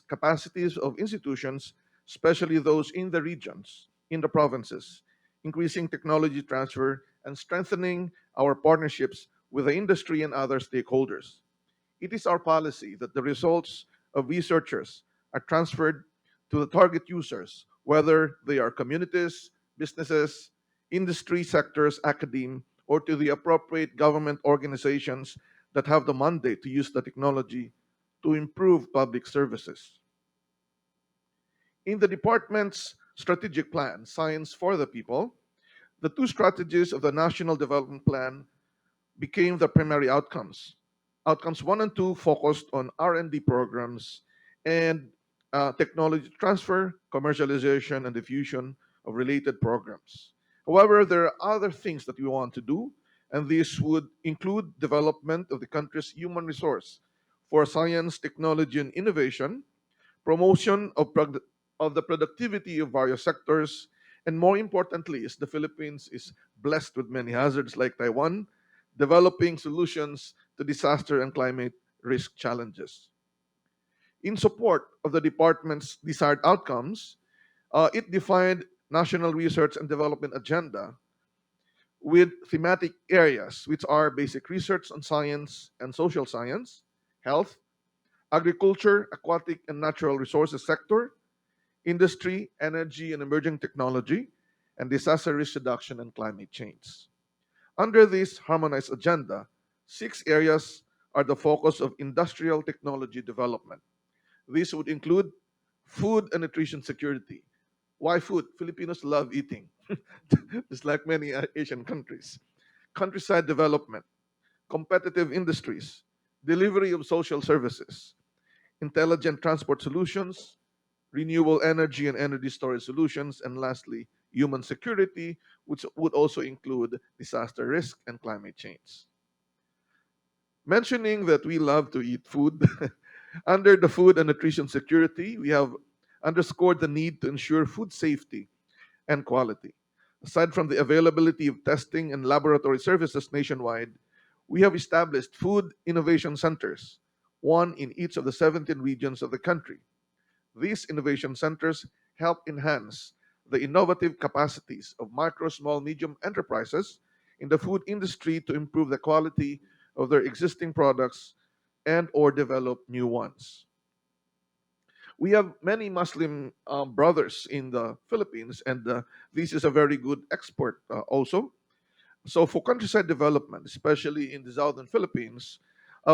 Speaker 5: capacities of institutions, especially those in the regions, in the provinces, increasing technology transfer, and strengthening our partnerships with the industry and other stakeholders. It is our policy that the results of researchers are transferred to the target users, whether they are communities, businesses, industry sectors, academe, or to the appropriate government organizations that have the mandate to use the technology to improve public services. In the department's strategic plan, Science for the People, the two strategies of the National Development Plan became the primary outcomes. Outcomes 1 and 2 focused on R&D programs and technology transfer, commercialization, and diffusion of related programs. However, there are other things that we want to do, and this would include development of the country's human resource for science, technology, and innovation, promotion of the productivity of various sectors, and more importantly, is the Philippines is blessed with many hazards like Taiwan, developing solutions to disaster and climate risk challenges. In support of the department's desired outcomes, it defined national research and development agenda with thematic areas which are basic research on science and social science, health, agriculture, aquatic and natural resources sector, industry, energy and emerging technology, and disaster risk reduction and climate change. Under this harmonized agenda, 6 areas are the focus of industrial technology development. These would include food and nutrition security. Why food? Filipinos love eating, just like many Asian countries. Countryside development, competitive industries, delivery of social services, intelligent transport solutions, renewable energy and energy storage solutions, and lastly, human security, which would also include disaster risk and climate change. Mentioning that we love to eat food, under the food and nutrition security, we have underscored the need to ensure food safety and quality. Aside from the availability of testing and laboratory services nationwide, we have established food innovation centers, one in each of the 17 regions of the country. These innovation centers help enhance the innovative capacities of micro, small, medium enterprises in the food industry to improve the quality of their existing products and or develop new ones. We have many Muslim brothers in the Philippines, and this is a very good export also. So, for countryside development, especially in the southern Philippines,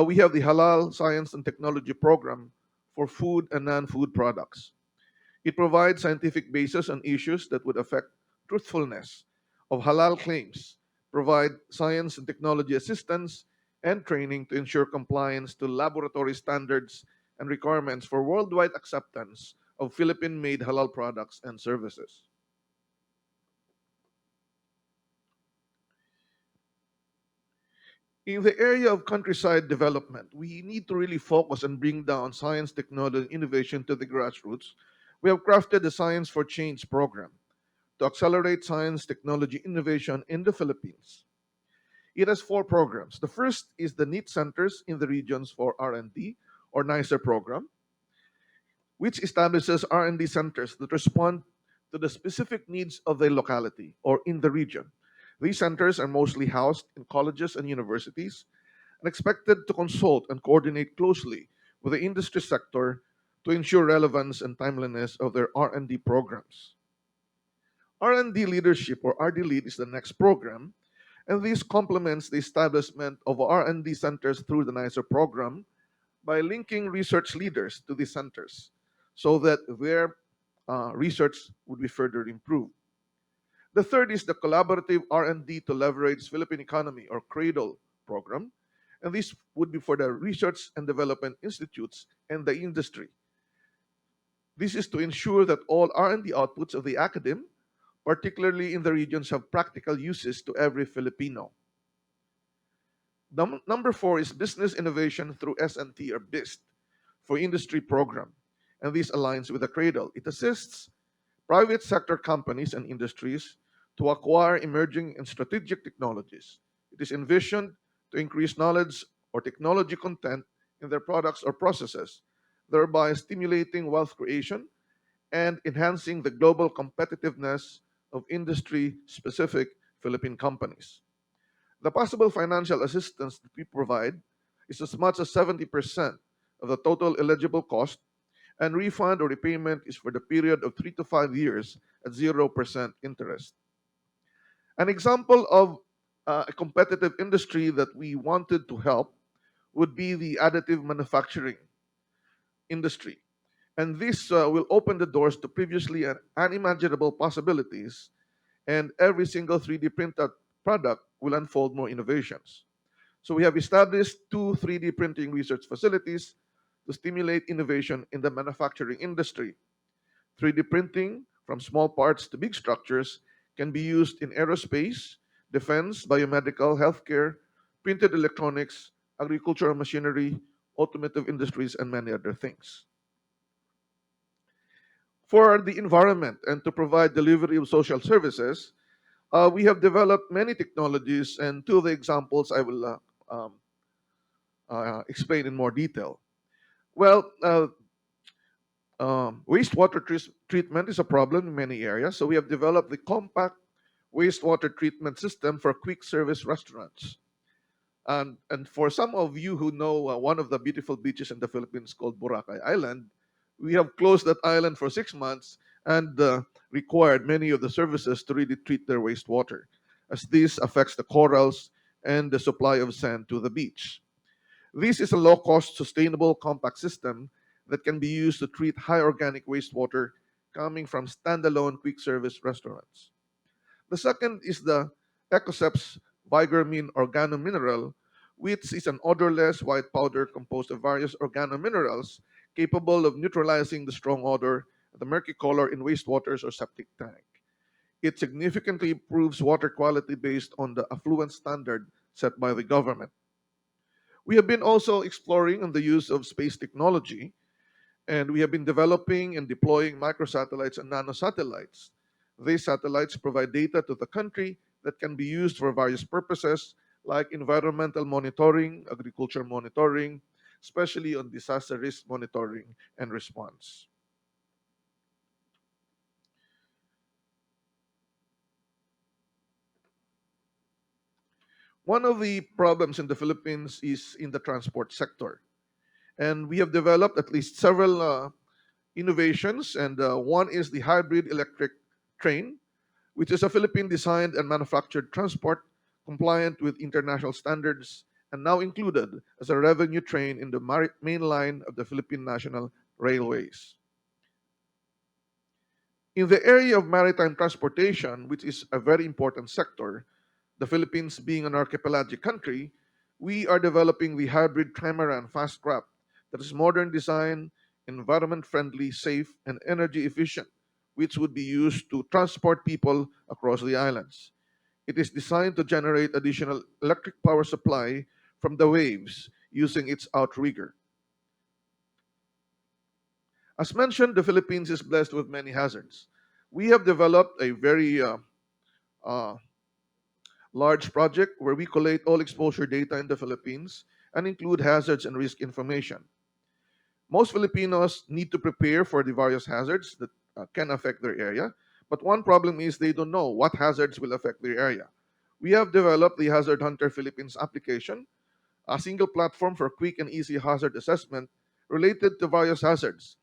Speaker 5: we have the Halal Science and Technology Program for food and non food products. It provides scientific basis on issues that would affect truthfulness of halal claims, provide science and technology assistance and training to ensure compliance to laboratory standards and requirements for worldwide acceptance of Philippine made halal products and services. In the area of countryside development, we need to really focus and bring down science, technology, and innovation to the grassroots. We have crafted the Science for Change program to accelerate science, technology, innovation in the Philippines. It has 4 programs. The first is the NEET Centers in the Regions for R&D, or NICER program, which establishes R&D centers that respond to the specific needs of the locality or in the region. These centers are mostly housed in colleges and universities and expected to consult and coordinate closely with the industry sector to ensure relevance and timeliness of their R&D programs. R&D Leadership, or RD Lead, is the next program, and this complements the establishment of R&D centers through the NICER program by linking research leaders to these centers so that their research would be further improved. The third is the Collaborative R&D to Leverage Philippine Economy, or CRADLE program, and this would be for the research and development institutes and the industry. This is to ensure that all R&D outputs of the academe, particularly in the regions, have practical uses to every Filipino. Number 4 is Business Innovation through S&T, or BIST, for Industry program, and this aligns with the CRADLE. It assists private sector companies and industries to acquire emerging and strategic technologies. It is envisioned to increase knowledge or technology content in their products or processes, thereby stimulating wealth creation and enhancing the global competitiveness of industry specific Philippine companies. The possible financial assistance that we provide is as much as 70% of the total eligible cost, and refund or repayment is for the period of 3 to 5 years at 0% interest. An example of a competitive industry that we wanted to help would be the additive manufacturing industry. And this will open the doors to previously unimaginable possibilities, and every single 3D printed product will unfold more innovations. So we have established 2 3D printing research facilities to stimulate innovation in the manufacturing industry. 3D printing, from small parts to big structures, can be used in aerospace, defense, biomedical, healthcare, printed electronics, agricultural machinery, automotive industries, and many other things. For the environment and to provide delivery of social services, we have developed many technologies, and two of the examples I will explain in more detail. Well, wastewater treatment is a problem in many areas, so we have developed the compact wastewater treatment system for quick service restaurants. And for some of you who know one of the beautiful beaches in the Philippines called Boracay Island, we have closed that island for 6 months and required many of the services to really treat their wastewater, as this affects the corals and the supply of sand to the beach. This is a low cost, sustainable, compact system that can be used to treat high organic wastewater coming from standalone quick service restaurants. The second is the Ecoseps Vigormine organomineral, which is an odorless white powder composed of various organominerals capable of neutralizing the strong odor, the murky color in wastewaters or septic tank. It significantly improves water quality based on the affluent standard set by the government. We have been also exploring on the use of space technology, and we have been developing and deploying microsatellites and nanosatellites. These satellites provide data to the country that can be used for various purposes like environmental monitoring, agriculture monitoring, especially on disaster risk monitoring and response. One of the problems in the Philippines is in the transport sector. And we have developed at least several innovations, and one is the hybrid electric train, which is a Philippine designed and manufactured transport compliant with international standards and now included as a revenue train in the main line of the Philippine National Railways. In the area of maritime transportation, which is a very important sector, the Philippines being an archipelagic country, we are developing the hybrid trimaran fast craft that is modern design, environment friendly, safe, and energy efficient, which would be used to transport people across the islands. It is designed to generate additional electric power supply from the waves using its outrigger. As mentioned, the Philippines is blessed with many hazards. We have developed a very uh, large project where we collate all exposure data in the Philippines and include hazards and risk information. Most Filipinos need to prepare for the various hazards that can affect their area, but one problem is they don't know what hazards will affect their area. We have developed the Hazard Hunter Philippines application, a single platform for quick and easy hazard assessment related to various hazards,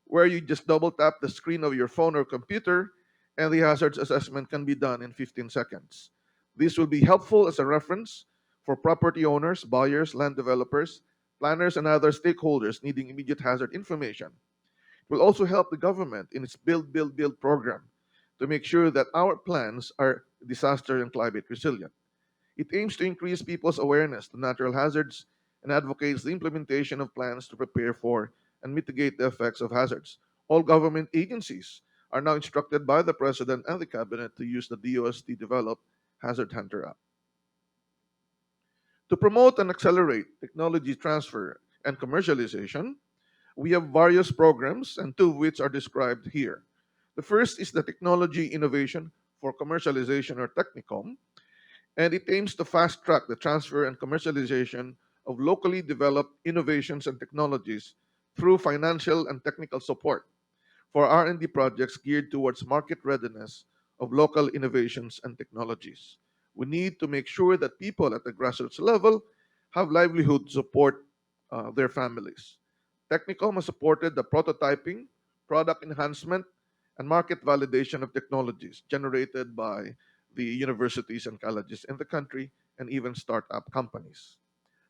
Speaker 5: where you just double tap the screen of your phone or computer and the hazards assessment can be done in 15 seconds. This will be helpful as a reference for property owners, buyers, land developers, planners, and other stakeholders needing immediate hazard information. It will also help the government in its Build program to make sure that our plans are disaster and climate resilient. It aims to increase people's awareness to natural hazards and advocates the implementation of plans to prepare for and mitigate the effects of hazards. All government agencies are now instructed by the President and the Cabinet to use the DOST developed Hazard Hunter app. To promote and accelerate technology transfer and commercialization, we have various programs, and two of which are described here. The first is the Technology Innovation for Commercialization, or Technicom, and it aims to fast track the transfer and commercialization of locally developed innovations and technologies through financial and technical support for R&D projects geared towards market readiness of local innovations and technologies. We need to make sure that people at the grassroots level have livelihood to support their families. Technicom has supported the prototyping, product enhancement, and market validation of technologies generated by the universities and colleges in the country and even startup companies.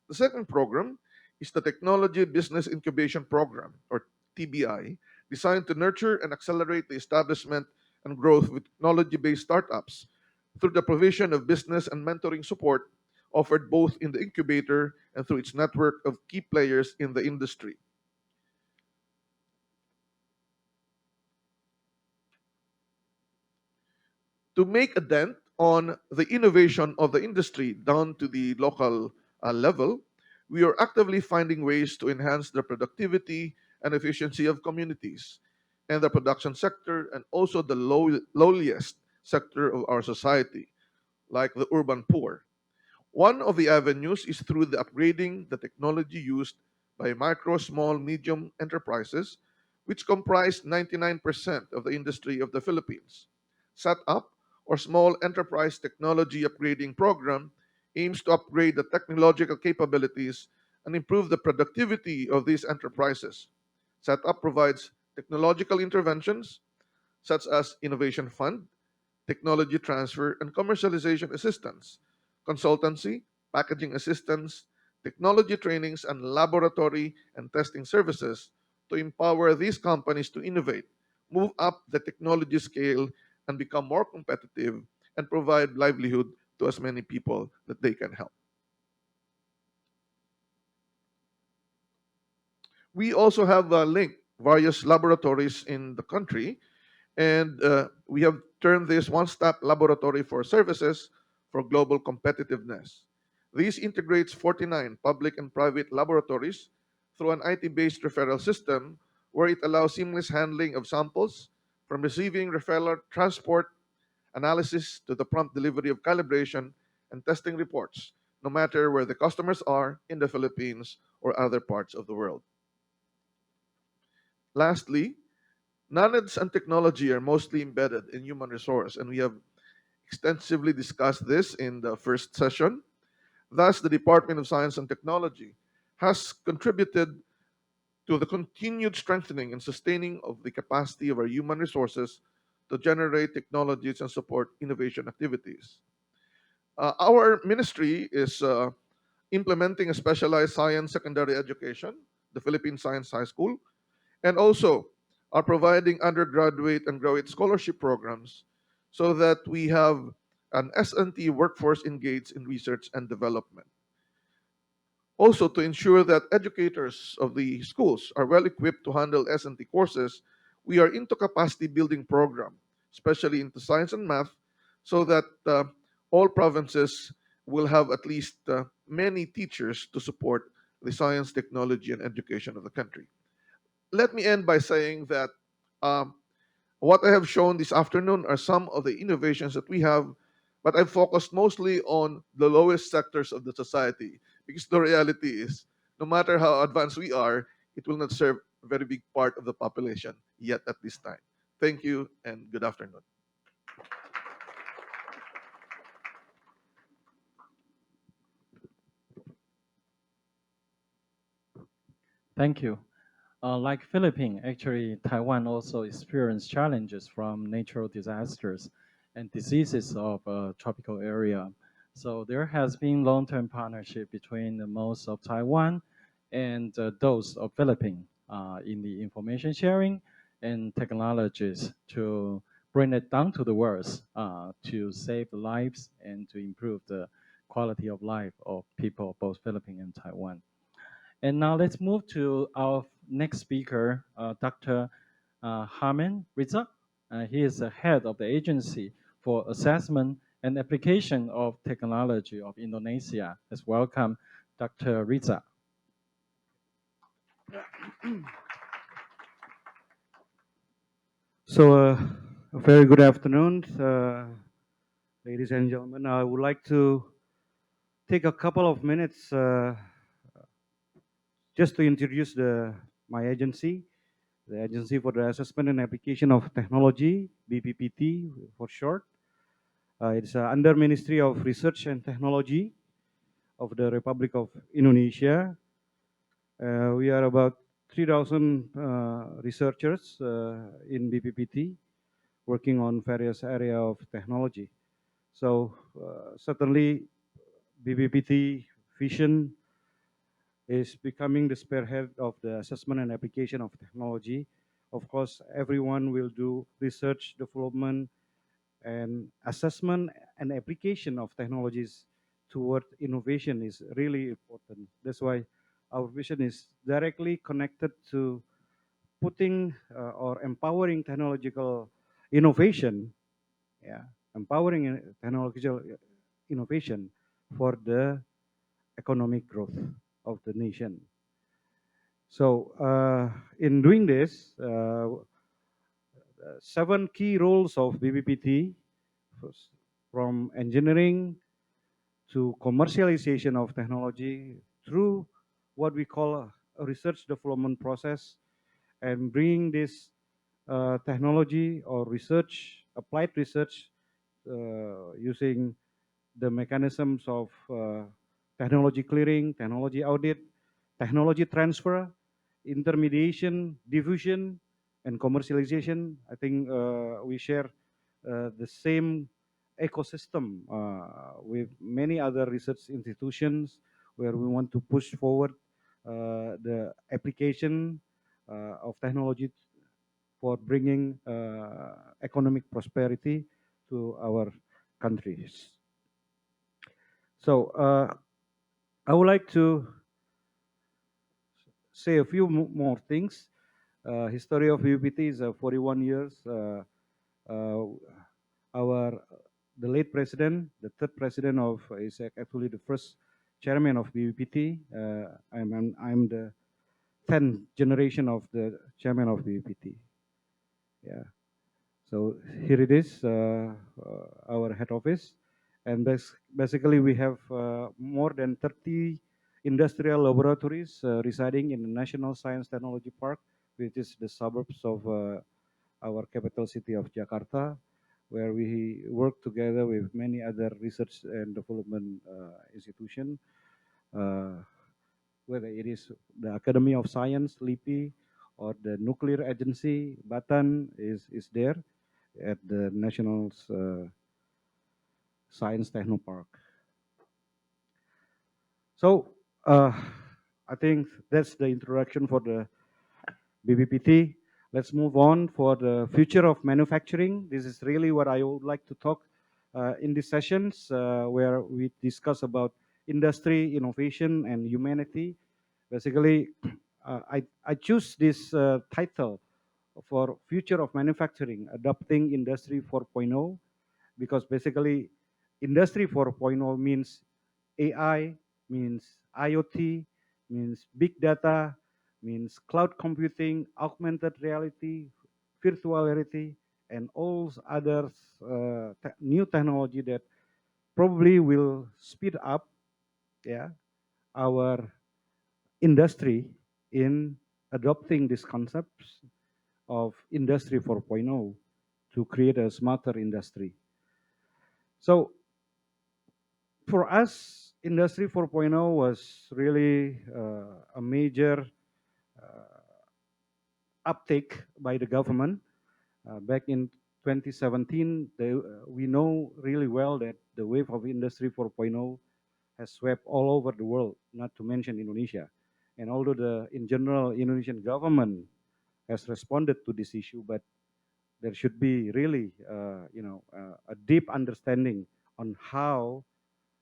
Speaker 5: The second program is the Technology Business Incubation Program, or TBI, designed to nurture and accelerate the establishment and growth of technology based startups through the provision of business and mentoring support offered both in the incubator and through its network of key players in the industry. To make a dent on the innovation of the industry down to the local level, we are actively finding ways to enhance the productivity and efficiency of communities and the production sector and also the lowliest sector of our society, like the urban poor. One of the avenues is through the upgrading the technology used by micro, small, medium enterprises, which comprise 99% of the industry of the Philippines. Set up or small enterprise technology upgrading program aims to upgrade the technological capabilities and improve the productivity of these enterprises. Set up provides technological interventions such as innovation fund, technology transfer and commercialization assistance, consultancy, packaging assistance, technology trainings, and laboratory and testing services to empower these companies to innovate, move up the technology scale, and become more competitive and provide livelihood to as many people that they can help. We also have linked various laboratories in the country, and we have termed this one-stop laboratory for services for global competitiveness. This integrates 49 public and private laboratories through an IT-based referral system where it allows seamless handling of samples from receiving referral, transport, analysis to the prompt delivery of calibration and testing reports, no matter where the customers are in the Philippines or other parts of the world. Lastly, knowledge and technology are mostly embedded in human resource, and we have extensively discussed this in the first session. Thus, the Department of Science and Technology has contributed to the continued strengthening and sustaining of the capacity of our human resources to generate technologies and support innovation activities. Our ministry is implementing a specialized science secondary education, the Philippine Science High School, and also are providing undergraduate and graduate scholarship programs so that we have an S&T workforce engaged in research and development. Also, to ensure that educators of the schools are well equipped to handle S&T courses, we are into capacity building program, especially into science and math, so that all provinces will have at least many teachers to support the science, technology, and education of the country. Let me end by saying that um, what I have shown this afternoon are some of the innovations that we have, but I've focused mostly on the lowest sectors of the society because the reality is, no matter how advanced we are, it will not serve a very big part of the population yet at this time. Thank you and good afternoon.
Speaker 1: Thank you. Like Philippines, actually Taiwan also experienced challenges from natural disasters and diseases of tropical area. So there has been long-term partnership between the most of Taiwan and those of Philippines in the information sharing and technologies to bring it down to the worst to save lives and to improve the quality of life of people, both Philippines and Taiwan. And now let's move to our next speaker, Dr. Harman Rizak. He is the head of the Agency for Assessment and Application of Technology of Indonesia. Let's welcome Dr. Rizak.
Speaker 6: So, a very good afternoon, ladies and gentlemen. I would like to take a couple of minutes just to introduce my agency, the Agency for the Assessment and Application of Technology, BPPT for short. It's under Ministry of Research and Technology of the Republic of Indonesia. We are about 3,000 researchers in BPPT working on various areas of technology. So certainly BPPT vision is becoming the spearhead of the assessment and application of technology. Of course, everyone will do research, development, and assessment and application of technologies toward innovation is really important. That's why our vision is directly connected to putting or empowering technological innovation, yeah, empowering technological innovation for the economic growth of the nation. So in doing this, 7 key roles of BPPT, from engineering to commercialization of technology through what we call a research development process, and bringing this technology or research, applied research, using the mechanisms of technology clearing, technology audit, technology transfer, intermediation, diffusion, and commercialization. I think we share the same ecosystem with many other research institutions where we want to push forward the application of technology for bringing economic prosperity to our countries. So I would like to say a few more things. History of UPT is 41 years. The late president, the third president of is actually the first chairman of BPT. I'm the 10th generation of the chairman of BPT. Yeah. So here it is, our head office, and basically we have more than 30 industrial laboratories residing in the National Science Technology Park, which is the suburbs of our capital city of Jakarta, where we work together with many other research and development institutions, whether it is the Academy of Science, LIPI, or the Nuclear Agency, Batan is there at the National Science Technopark. So I think that's the introduction for the BPPT. Let's move on for the future of manufacturing. This is really what I would like to talk in these sessions where we discuss about industry, innovation, and humanity. Basically, I choose this title for future of manufacturing, adopting Industry 4.0, because basically Industry 4.0 means AI, means IoT, means big data, means cloud computing, augmented reality, virtual reality, and all other new technology that probably will speed up, yeah, our industry in adopting these concepts of Industry 4.0 to create a smarter industry. So for us, Industry 4.0 was really a major uptake by the government. Back in 2017, we know really well that the wave of Industry 4.0 has swept all over the world, not to mention Indonesia. And although in general, Indonesian government has responded to this issue, but there should be really, a deep understanding on how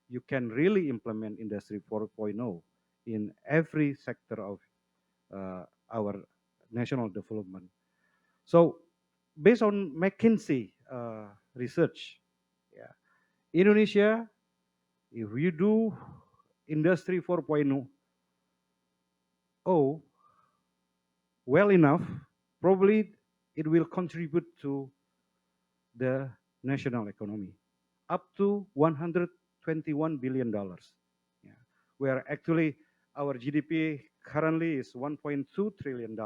Speaker 6: you can really implement Industry 4.0 in every sector of our national development. So, based on McKinsey research, yeah, Indonesia, if you do Industry 4.0 well enough, probably it will contribute to the national economy up to $121 billion. Yeah. Where actually our GDP currently is $1.2 trillion.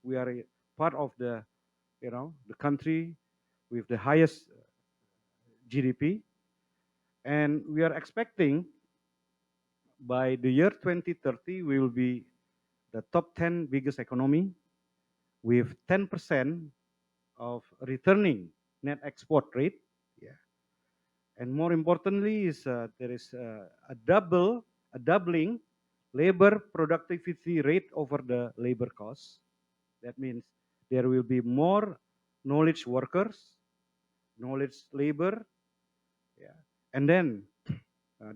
Speaker 6: We are a part of the country with the highest GDP, and we are expecting by the year 2030 we will be the top 10 biggest economy with 10% of returning net export rate. Yeah. And more importantly is there is a doubling labor productivity rate over the labor cost. That means there will be more knowledge workers, knowledge labor. Yeah. And then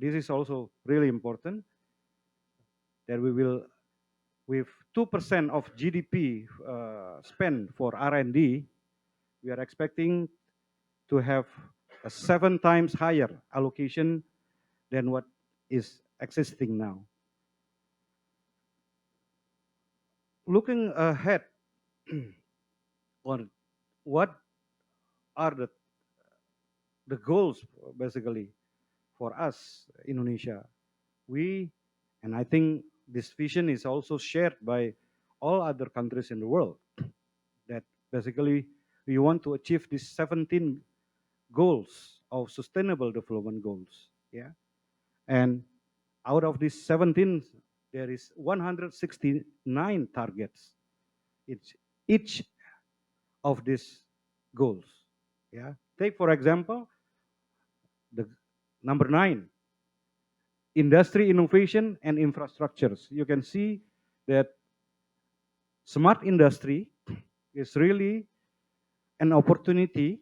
Speaker 6: this is also really important that we will, with 2% of GDP spent for R&D, we are expecting to have a 7 times higher allocation than what is existing now. looking ahead on what are the goals basically for us, Indonesia. We, and I think this vision is also shared by all other countries in the world, that basically we want to achieve these 17 goals of sustainable development goals. Yeah. And out of these 17, there is 169 targets. It's each of these goals. Yeah. Take, for example, the number 9, industry innovation and infrastructures. You can see that smart industry is really an opportunity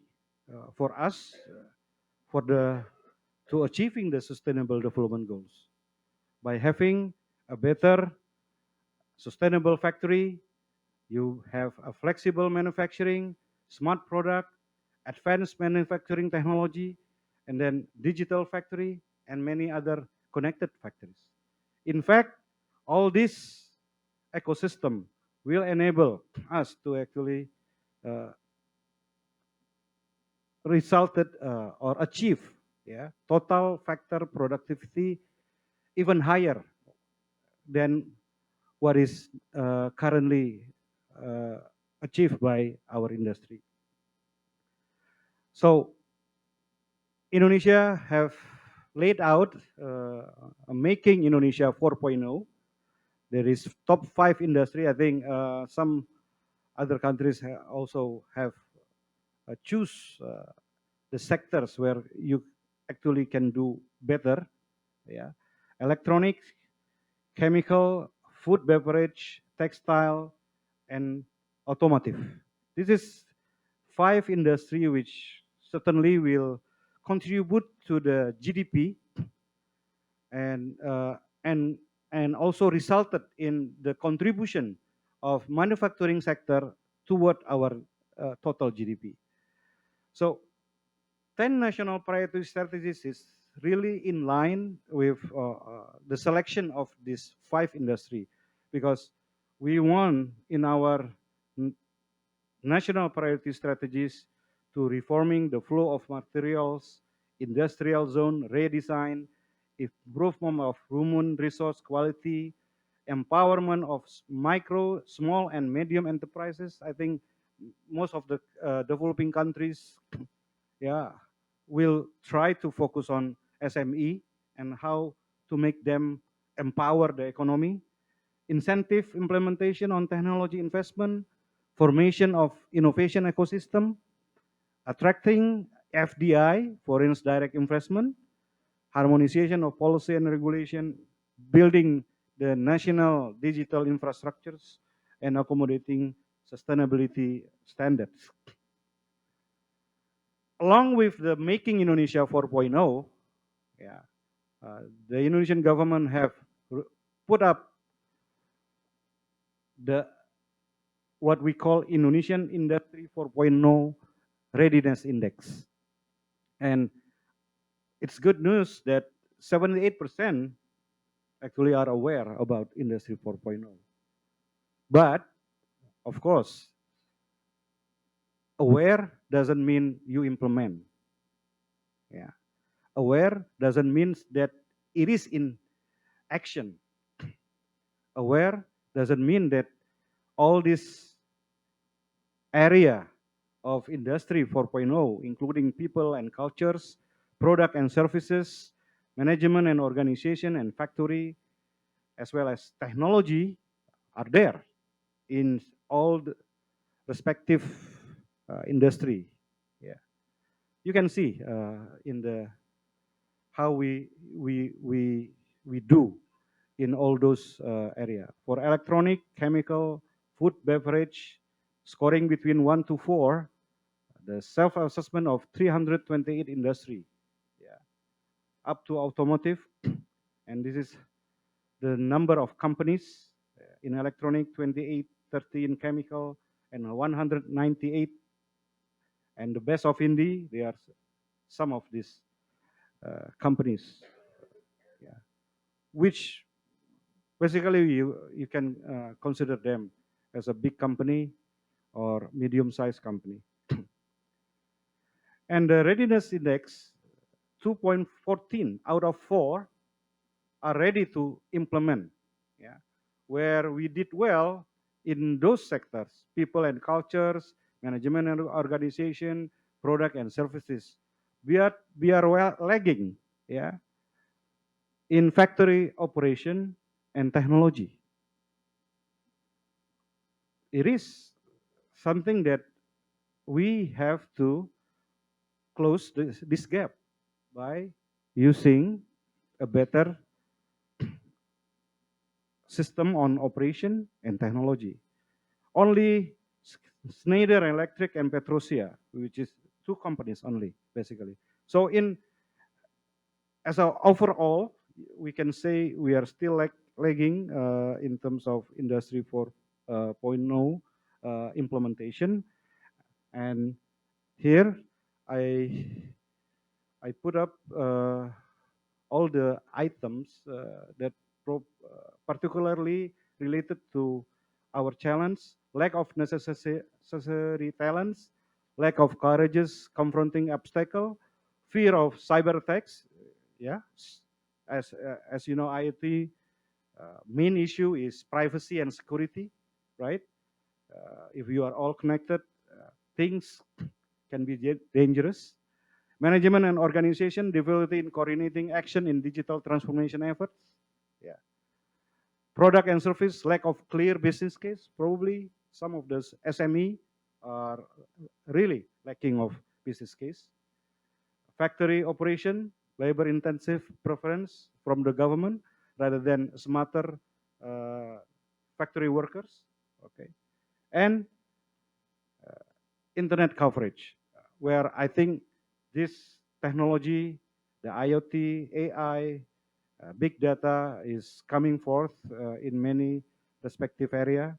Speaker 6: for us for the to achieving the sustainable development goals by having a better sustainable factory. You have a flexible manufacturing, smart product, advanced manufacturing technology, and then digital factory and many other connected factories. In fact, all this ecosystem will enable us to actually uh, resulted or achieve, yeah, total factor productivity even higher than what is currently uh, achieved by our industry. So Indonesia have laid out making Indonesia 4.0. There is top 5 industry. I think some other countries also have choose the sectors where you actually can do better. Yeah, electronics, chemical, food, beverage, textile, and automotive. This is 5 industry which certainly will contribute to the GDP and and also resulted in the contribution of manufacturing sector toward our total GDP. So 10 national priority strategies is really in line with the selection of these 5 industry, because we want in our national priority strategies to reforming the flow of materials, industrial zone redesign, improvement of human resource quality, empowerment of micro, small, and medium enterprises. I think most of the developing countries, yeah, will try to focus on SME and how to make them empower the economy, incentive implementation on technology investment, formation of innovation ecosystem, attracting FDI, foreign direct investment, harmonization of policy and regulation, building the national digital infrastructures, and accommodating sustainability standards. Along with the Making Indonesia 4.0, yeah, the Indonesian government have put up the what we call Indonesian Industry 4.0 Readiness Index. And it's good news that 78% actually are aware about Industry 4.0. But of course, aware doesn't mean you implement. Yeah. Aware doesn't mean that it is in action. Aware doesn't mean that all this area of Industry 4.0, including people and cultures, product and services, management and organization and factory, as well as technology, are there in all the respective industry. Yeah, you can see in the how we do in all those area. For electronic, chemical, food, beverage, scoring between 1 to 4, the self-assessment of 328 industry, yeah, up to automotive, and this is the number of companies in electronic, 28, 30 in chemical, and 198, and the best of India, they are some of these companies, yeah, which basically you can consider them as a big company or medium-sized company. And the readiness index, 2.14 out of 4 are ready to implement. Yeah. Where we did well in those sectors, people and cultures, management and organization, product and services. We are well lagging, yeah, in factory operation and technology. It is something that we have to close this gap by using a better system on operation and technology. Only Schneider Electric and Petrosia, which is 2 companies only, basically. So as a overall, we can say we are still lagging in terms of Industry 4.0 implementation. And here I put up all the items that particularly related to our challenge: lack of necessary talents, lack of courageous confronting obstacle, fear of cyber attacks. Yeah, as you know, IoT main issue is privacy and security, right? If you are all connected, things can be dangerous. Management and organization difficulty in coordinating action in digital transformation efforts. Yeah. Product and service, lack of clear business case. Probably some of those SME are really lacking of business case. Factory operation, labor intensive preference from the government rather than smarter factory workers. Okay. And internet coverage, where I think this technology, the IoT, AI, big data is coming forth in many respective area,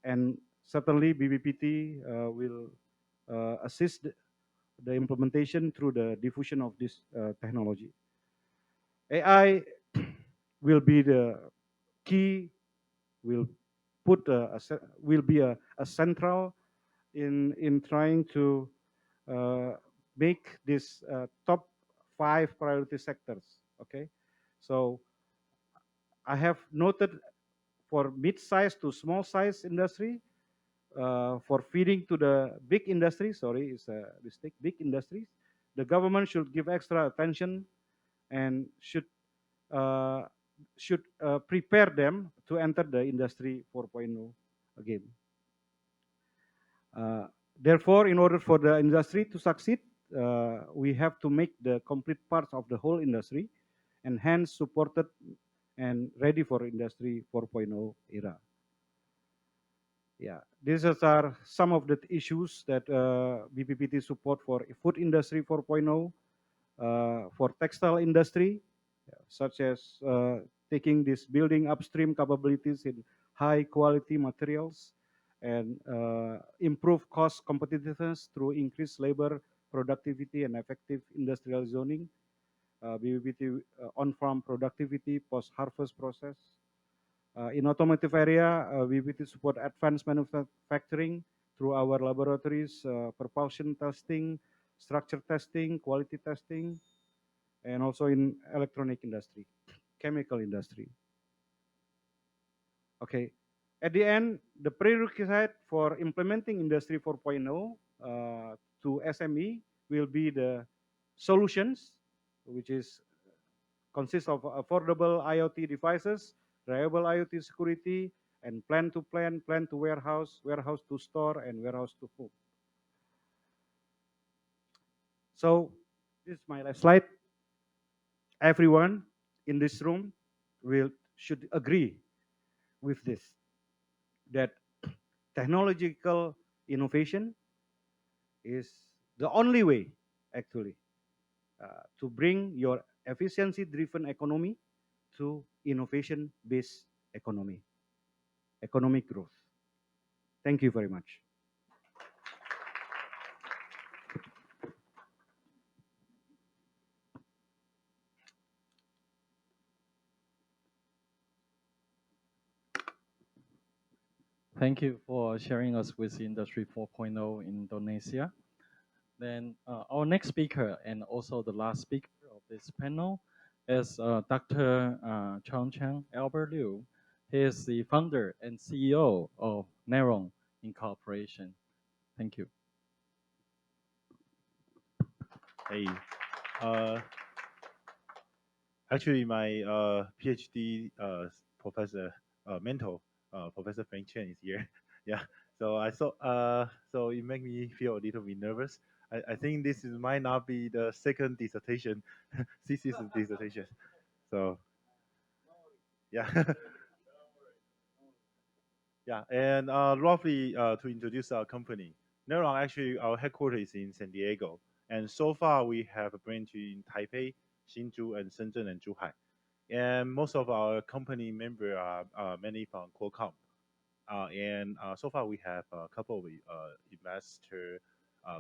Speaker 6: and certainly BBPT will assist the implementation through the diffusion of this technology. AI will be the key, will will be a central in trying to make this top 5 priority sectors. Okay, so I have noted for mid-sized to small-sized industry, for feeding to the big industry. Sorry, it's a mistake. Big industries, the government should give extra attention and uh, should prepare them to enter the industry 4.0 again. Therefore, in order for the industry to succeed, we have to make the complete parts of the whole industry and hence supported and ready for industry 4.0 era. Yeah, these are some of the issues that BPPT support for food industry 4.0, for textile industry, such as taking this building upstream capabilities in high quality materials and improve cost competitiveness through increased labor productivity and effective industrial zoning, BPPT on-farm productivity, post-harvest process. In automotive area, BPPT support advanced manufacturing through our laboratories, propulsion testing, structure testing, quality testing, and also in electronic industry, chemical industry. Okay, at the end, the prerequisite for implementing Industry 4.0 to SME will be the solutions, which is consists of affordable IoT devices, reliable IoT security, and plan to plan, plan to warehouse, warehouse to store, and warehouse to home. So this is my last slide. Everyone in this room should agree with this, that technological innovation is the only way, actually, to bring your efficiency-driven economy to innovation-based economy, economic growth. Thank you very much.
Speaker 1: Thank you for sharing us with Industry 4.0 in Indonesia. Then our next speaker and also the last speaker of this panel is Dr. Chang Chang Albert Liu. He is the founder and CEO of Neron Incorporation. Thank you.
Speaker 7: Hey, actually, my PhD professor, mentor, Professor Frank Chen is here. Yeah, so I saw, so it made me feel a little bit nervous. I think this might not be the second dissertation, thesis dissertation. So, yeah. Yeah, and roughly to introduce our company, Neuron actually our headquarters is in San Diego, and so far we have a branch in Taipei, Hsinchu, and Shenzhen and Zhuhai. And most of our company members are mainly from Qualcomm. And so far we have a couple of investor,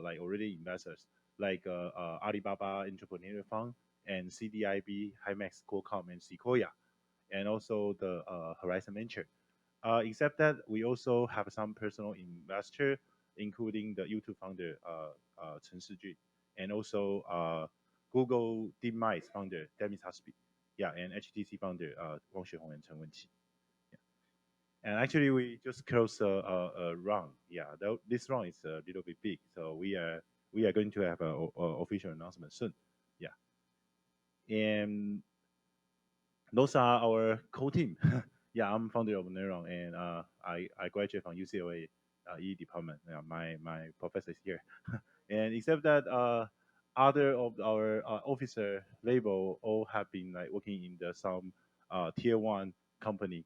Speaker 7: like already investors, like Alibaba Entrepreneurial Fund and CDIB, Himax, Qualcomm, and Sequoia, and also the Horizon Venture. Except that we also have some personal investor, including the YouTube founder Chen Shijun, and also Google DeepMind founder Demis Hassby, yeah, and HTC founder Wang Xuehong and Chen Wenqi. Yeah. And actually, we just closed a round. Yeah, this round is a little bit big, so we are going to have a official announcement soon. Yeah, and those are our co-team. Yeah, I'm founder of Neuron, and I graduated from UCLA E department. Yeah, my professor is here, and except that other of our officer label all have been like working in the some tier one company,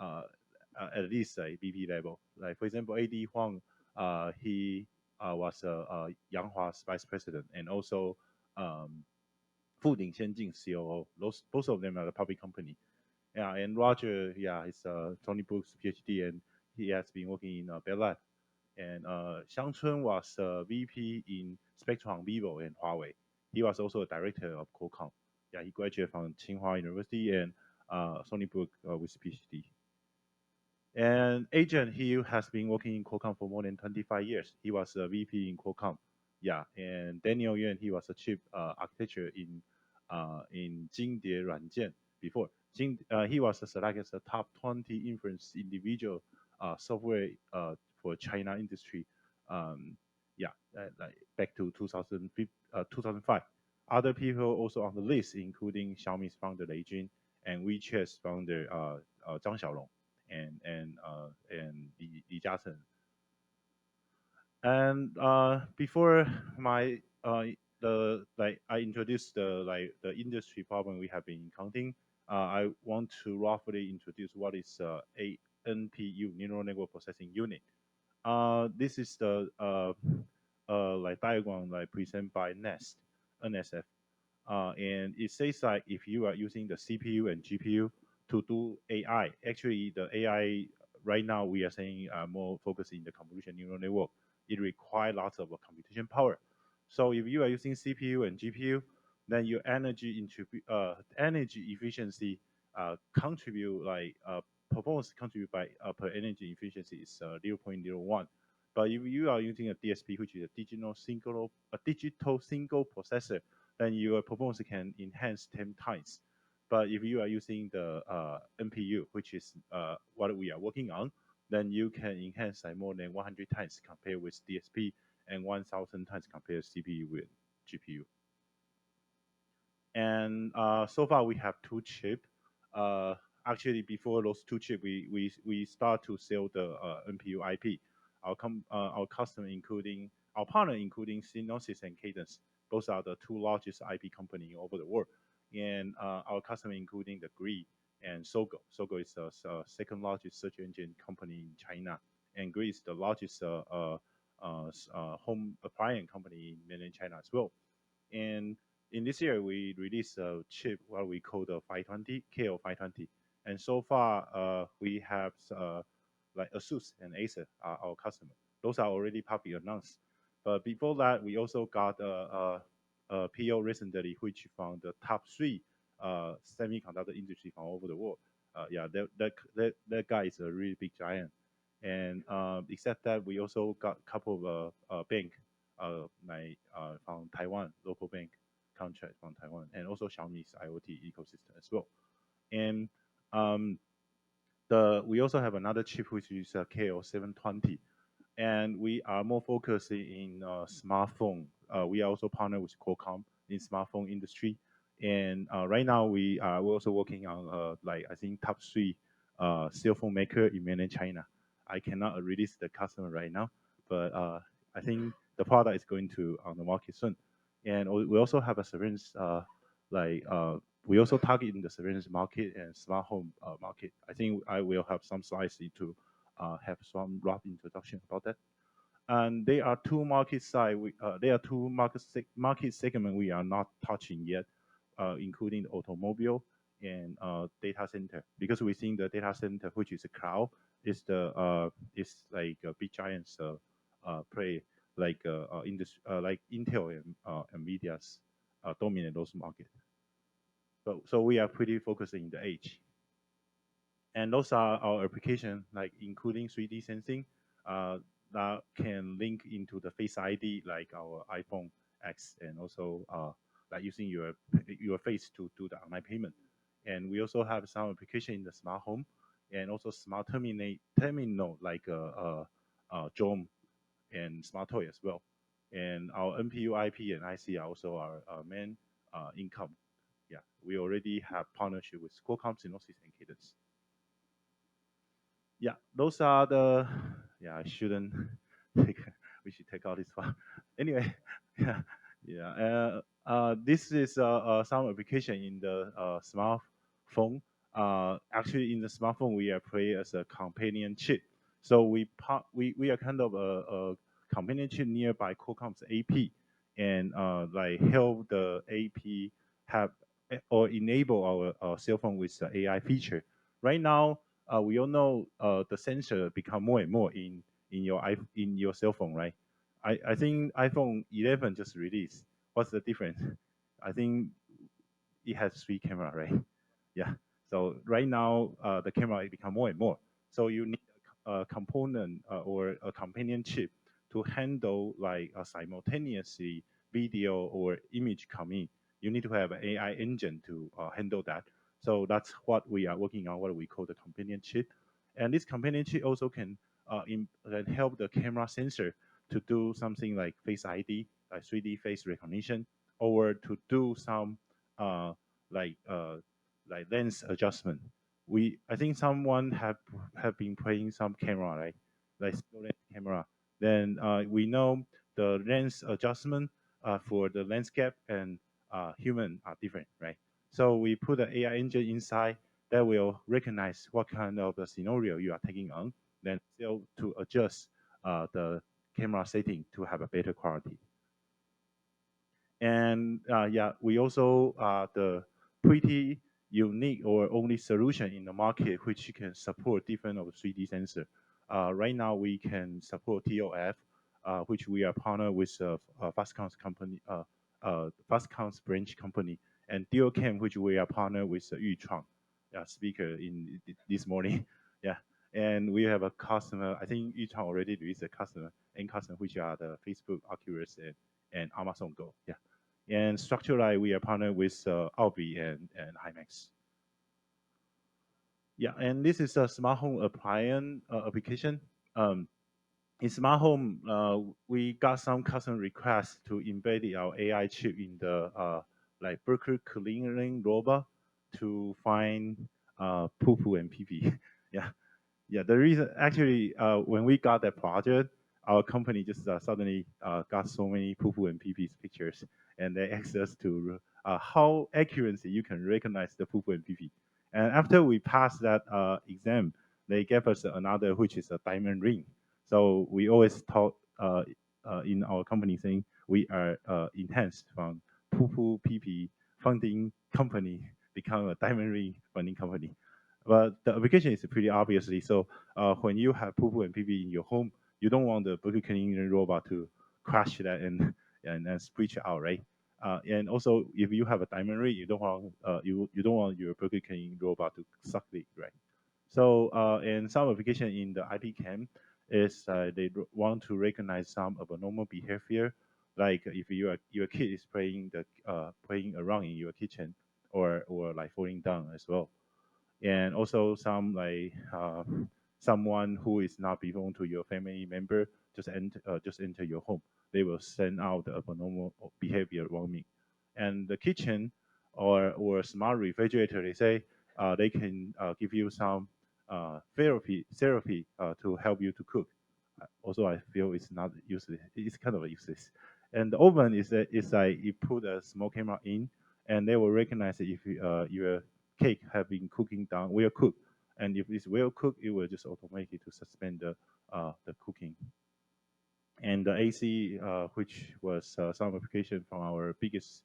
Speaker 7: at least a VP level. Like for example, AD Huang, he was Yanhua's vice president, and also Fuding Xianjing COO. Those both of them are the public company. Yeah, and Roger, yeah, he's Tony Brooks PhD, and he has been working in Bell Lab. And Xiang Chun was VP in Spectrum, Vivo, and Huawei. He was also a director of Qualcomm. Yeah, he graduated from Tsinghua University and Sony Brook with PhD. And Agent, he has been working in Qualcomm for more than 25 years. He was a VP in Qualcomm. Yeah, and Daniel Yuan, he was a chief architecture in Jingdie Ruanjian before. He was selected as the top 20 influence individual software for China industry. Yeah, like back to 2005. Other people also on the list, including Xiaomi's founder Lei Jun and WeChat's founder Zhang Xiaolong and Li Jiachen. And before my I introduced the industry problem we have been encountering, I want to roughly introduce what is a NPU, neural network processing unit. This is the like diagram like presented by NSF. And it says like if you are using the CPU and GPU to do AI, actually the AI right now we are saying more focused in the convolution neural network. It requires lots of computation power. So if you are using CPU and GPU, then your energy efficiency contribute like performance contribute by per energy efficiency is 0.01. But if you are using a DSP, which is a digital single processor, then your performance can enhance 10 times. But if you are using the NPU, which is what we are working on, then you can enhance like more than 100 times compared with DSP and 1,000 times compared to CPU with GPU. And so far we have two chips. Actually, before those two chips, we start to sell the NPU IP. Our customer, including our partner, including Synopsys and Cadence, both are the two largest IP company over the world. And our customer, including the Gree and Sogo. Sogo is the second largest search engine company in China, and Gree is the largest home appliance company in mainland China as well. And in this year, we released a chip, what we call the 520, KL520. And so far, we have like ASUS and Acer are our customer. Those are already publicly announced. But before that, we also got a PO recently, which from the top three semiconductor industry from all over the world. Yeah, that guy is a really big giant. And except that, we also got a couple of bank, from Taiwan, local bank contract from Taiwan, and also Xiaomi's IoT ecosystem as well. And um, we also have another chip which is KL720, and we are more focused in smartphone. We are also partner with Qualcomm in smartphone industry, and right now we're also working on like I think top three cell phone maker in mainland China. I cannot release the customer right now, but I think the product is going to on the market soon. And we also have a surveillance like we also target in the surveillance market and smart home market. I think I will have some slides to have some rough introduction about that. And there are two market side. There are two market segment we are not touching yet, including the automobile and data center. Because we think the data center, which is a cloud, is like a big giants play like like Intel and Nvidia's dominate those markets. So we are pretty focused in the edge. And those are our application, like including 3D sensing, that can link into the Face ID, like our iPhone X, and also like using your face to do the online payment. And we also have some application in the smart home, and also smart terminal like Jom and smart toy as well. And our NPU, IP, and IC are also our main income. Yeah, we already have partnership with Qualcomm, Synopsys, and Cadence. Yeah, those are the. Yeah, I shouldn't take. We should take out this one. Anyway, yeah. This is some application in the smartphone. Actually, in the smartphone, we are play as a companion chip. So we are kind of a companion chip nearby Qualcomm's AP, and like help the AP have or enable our cell phone with the AI feature. Right now, we all know the sensor become more and more in your cell phone, right? I think iPhone 11 just released. What's the difference? I think it has 3 cameras, right? Yeah. So right now, the camera become more and more. So you need a component or a companion chip to handle like simultaneously video or image coming. You need to have an AI engine to handle that. So that's what we are working on, what we call the companion chip. And this companion chip also can can help the camera sensor to do something like Face ID, like 3D face recognition, or to do some uh, like uh, like lens adjustment. I think someone have been playing some camera, right? Like still lens camera. Then we know the lens adjustment for the landscape and human are different, right? So we put an AI engine inside that will recognize what kind of the scenario you are taking on, then still to adjust the camera setting to have a better quality. And yeah, we also the pretty unique or only solution in the market which can support different of 3D sensor. Right now we can support TOF, which we are partner with Fastcom's company, Fastcom's branch company, and DualCam, which we are partner with Yutron, speaker in this morning. Yeah, and we have a customer. I think Yutron already released a customer, which are the Facebook, Oculus, and Amazon Go. Yeah. And structurally, we are partnered with Albi and Himax. Yeah, and this is a smart home appliance application. In smart home, we got some customer requests to embed our AI chip in the like burger cleaning robot to find poo poo and pee pee. Yeah, yeah. The reason actually, when we got that project, our company just suddenly got so many poo poo and pee pee pictures, and they asked us to how accurately you can recognize the poo poo and pee pee. And after we passed that exam, they gave us another, which is a diamond ring. So we always talk in our company saying we are enhanced from poo poo pee pee funding company become a diamond ring funding company. But the application is pretty obviously. So when you have poo poo and pee pee in your home, you don't want the burger cleaning robot to crash that and spreach out, right? And also, if you have a diamond ring, you don't want you don't want your burger cleaning robot to suck it, right? So and some application in the IP cam is they want to recognize some abnormal behavior, like if your kid is playing around in your kitchen or like falling down as well, and also some like someone who is not belong to your family member just enter your home. They will send out the abnormal behavior warning. And the kitchen or smart refrigerator, they say they can give you some therapy to help you to cook. Also, I feel it's not useless. It's kind of useless. And the oven is like you put a small camera in, and they will recognize if your cake have been cooking down well cooked, and if it's well cooked, it will just automatically to suspend the cooking. And the AC, which was some application from our biggest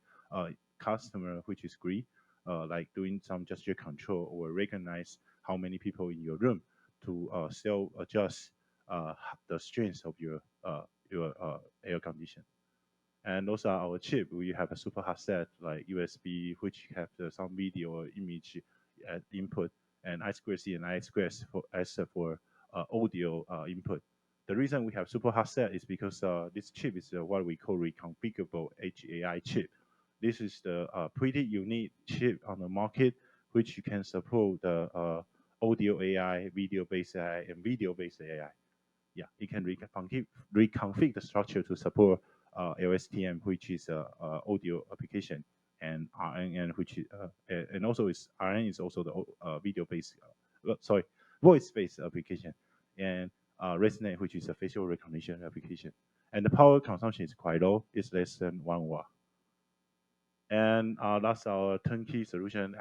Speaker 7: customer, which is Gree, like doing some gesture control or recognize how many people in your room to self adjust the strength of your air condition. And also our chip, we have a super hot set like USB, which have some video or image input, and I2C and I2S for audio input. The reason we have super hot set is because this chip is what we call reconfigurable HAI chip. This is the pretty unique chip on the market, which can support the audio AI, video-based AI, and video-based AI. Yeah, it can reconfigure the structure to support LSTM, which is audio application, and RNN, which is, and also is RNN is also the video-based, sorry, voice-based application, and Resonate, which is a facial recognition application. And the power consumption is quite low; it's less than 1 watt. And that's our turnkey solution.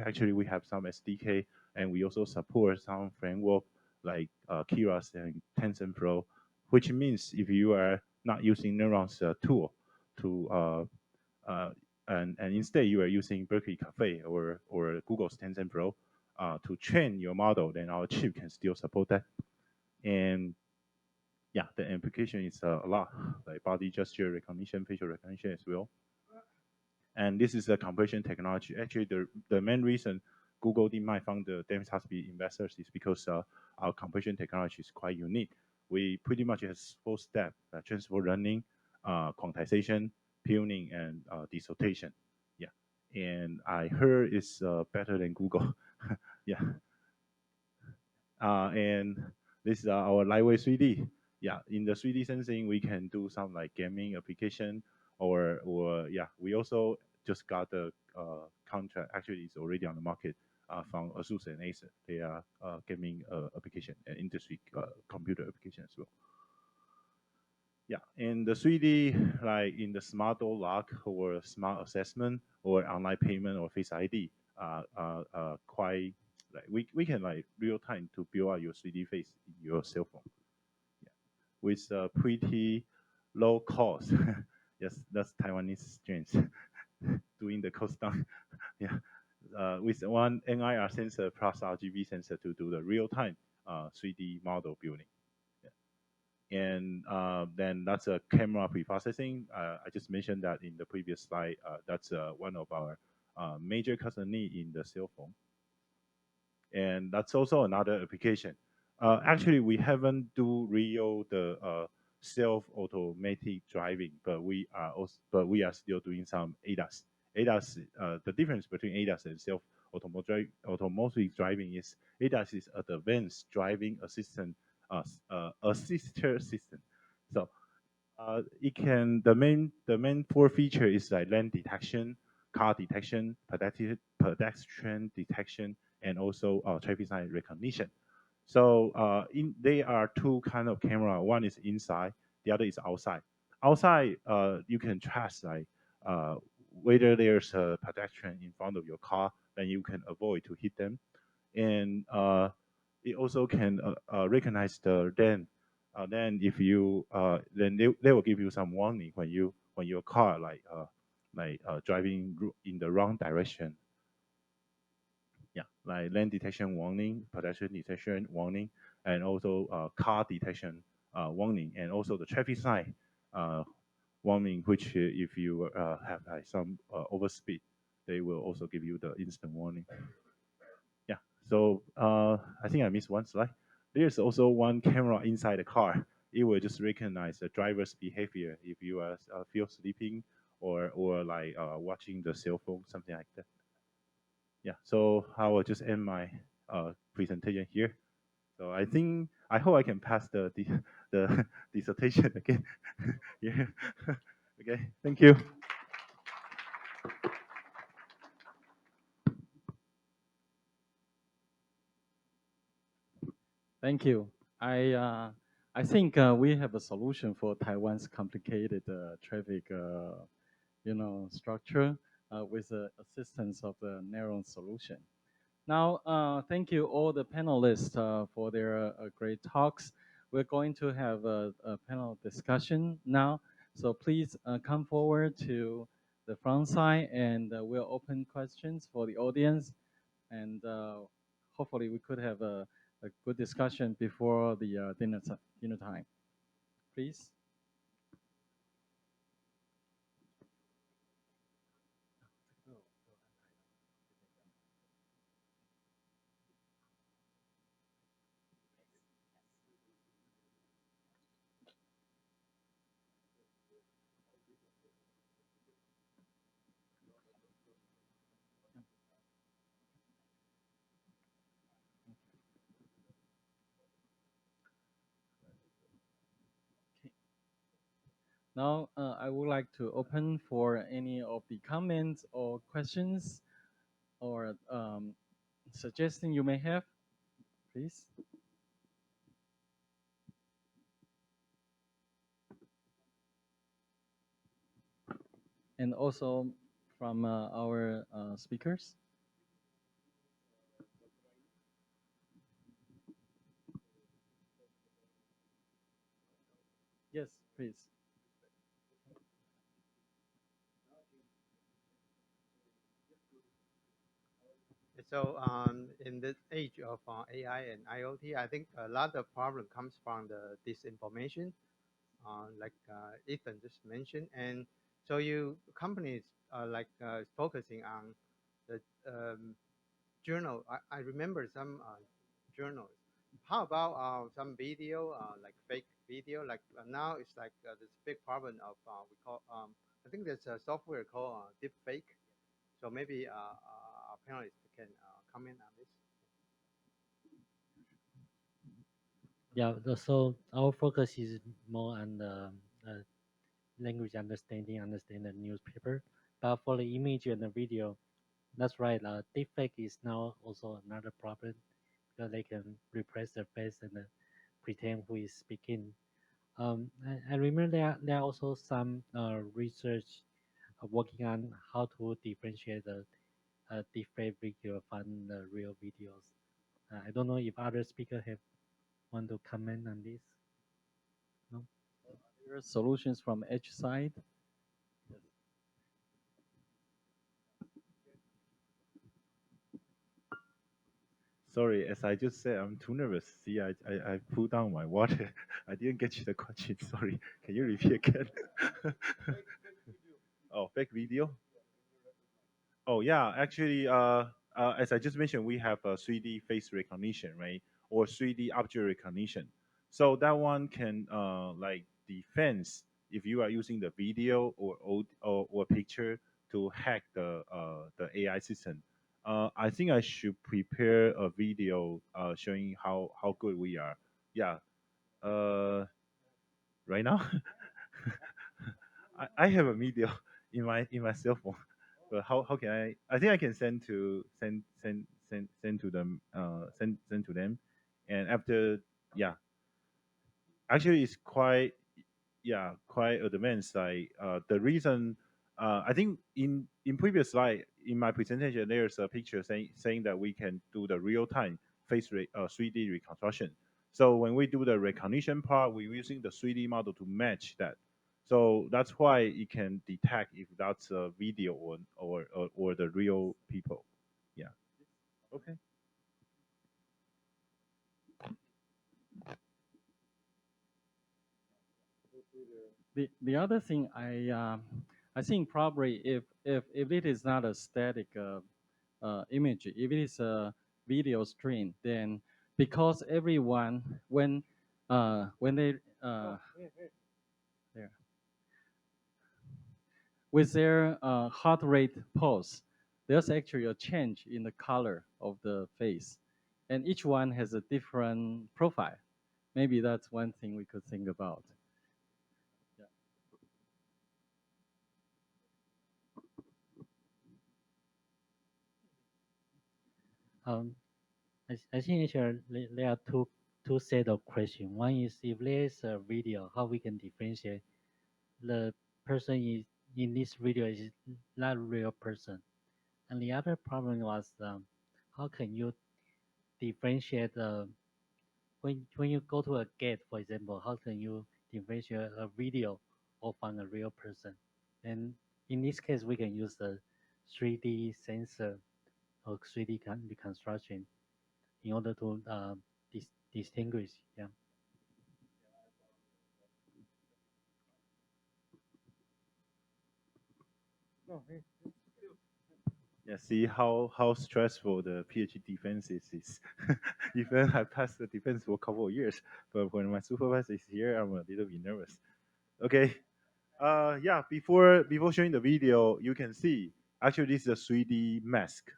Speaker 7: Actually, we have some SDK, and we also support some framework like Keras and TensorFlow, which means if you are not using Neuron's tool to and instead you are using Berkeley Cafe or Google's TensorFlow to train your model, then our chip can still support that. And yeah, the application is a lot, like body gesture recognition, facial recognition as well. And this is a compression technology. Actually, the main reason Google DeepMind found the Davis Husby investors is because our compression technology is quite unique. We pretty much have 4 steps: transfer learning, quantization, tuning, and dissertation. Yeah, and I heard it's better than Google. Yeah, and this is our lightweight 3D. Yeah, in the 3D sensing, we can do some like gaming application, or yeah, we also just got the contract. Actually, it's already on the market from Asus and Acer. They are gaming application and industry computer application as well. Yeah, in the 3D, like in the smart door lock or smart assessment or online payment or Face ID, quite like we can like real time to build out your 3D face in your cell phone. Yeah, with pretty low cost. Yes, that's Taiwanese strength. Doing the cost down. Yeah, with one NIR sensor plus RGB sensor to do the real time 3D model building. And then that's a camera preprocessing. I just mentioned that in the previous slide. That's one of our major customer need in the cell phone. And that's also another application. Actually, we haven't do real the self-automatic driving, but we are still doing some ADAS. ADAS, the difference between ADAS and automotive driving is ADAS is an advanced driving assistant assister system. So it can the main 4 feature is like lane detection, car detection, pedestrian detection, and also traffic sign recognition. So there are 2 kind of camera. One is inside, the other is outside. Outside, you can trust like whether there's a pedestrian in front of your car, then you can avoid to hit them. And it also can recognize the lane. Then if you then they will give you some warning when your car like driving in the wrong direction. Yeah, like lane detection warning, pedestrian detection warning, and also car detection warning, and also the traffic sign warning, which if you have like some overspeed, they will also give you the instant warning. Yeah, So I think I missed one slide. There's also one camera inside the car. It will just recognize the driver's behavior if you are feel sleeping or like watching the cell phone, something like that. Yeah. So I will just end my presentation here. So I hope I can pass the dissertation again. Yeah. Okay. Thank you.
Speaker 1: Thank you. I think we have a solution for Taiwan's complicated traffic, structure with the assistance of the narrow solution. Now, thank you all the panelists for their great talks. We're going to have a panel discussion now. So please come forward to the front side and we'll open questions for the audience. And hopefully we could have a good discussion before the dinner time. Please. Now, I would like to open for any of the comments or questions or suggestion you may have, please. And also from our speakers. Yes, please.
Speaker 8: So in the age of AI and IoT, I think a lot of problem comes from the disinformation, like Ethan just mentioned. And so you companies like focusing on the journal. I remember some journals. How about some video, like fake video? Like now it's like this big problem of we call I think there's a software called deep fake. So maybe our panelists can comment on this.
Speaker 3: Yeah, so our focus is more on the language understanding, understand the newspaper. But for the image and the video, that's right. Deepfake is now also another problem because they can replace the face and pretend who is speaking. I remember there are also some research working on how to differentiate the deepfake video from the real videos. I don't know if other speakers have want to comment on this. No.
Speaker 1: There are solutions from edge side. Yes.
Speaker 7: Sorry, as I just said, I'm too nervous. See, I pulled down my water. I didn't get you the question. Sorry. Can you repeat again? Oh, fake video? Oh, yeah. Actually, as I just mentioned, we have a 3D face recognition, right? Or 3D object recognition. So that one can like defense if you are using the video or picture to hack the AI system. I think I should prepare a video showing how good we are. Yeah. Right now, I have a video in my cell phone, but how can I think I can send to them send to them, and after yeah, actually it's quite quite advanced. Like the reason I think in previous slide in my presentation there's a picture saying that we can do the real time 3D reconstruction. So when we do the recognition part, we're using the 3D model to match that. So that's why it can detect if that's a video or the real people. Yeah. Okay.
Speaker 1: The other thing I think probably if it is not a static image, if it is video stream, then because everyone when they there with their heart rate pulse, there's actually a change in the color of the face, and each one has a different profile. Maybe that's one thing we could think about.
Speaker 3: Um, I think actually there are two set of questions. One is if there is a video, how we can differentiate the person is in this video is not a real person. And the other problem was how can you differentiate when you go to a gate, for example, how can you differentiate a video or from a real person? And in this case, we can use the 3D sensor or 3D reconstruction in order to distinguish. Yeah.
Speaker 7: Yeah, see how stressful the PhD defense is. Even I passed the defense for a couple of years, but when my supervisor is here, I'm a little bit nervous. Okay. Yeah. Before showing the video, you can see actually this is a 3D mask.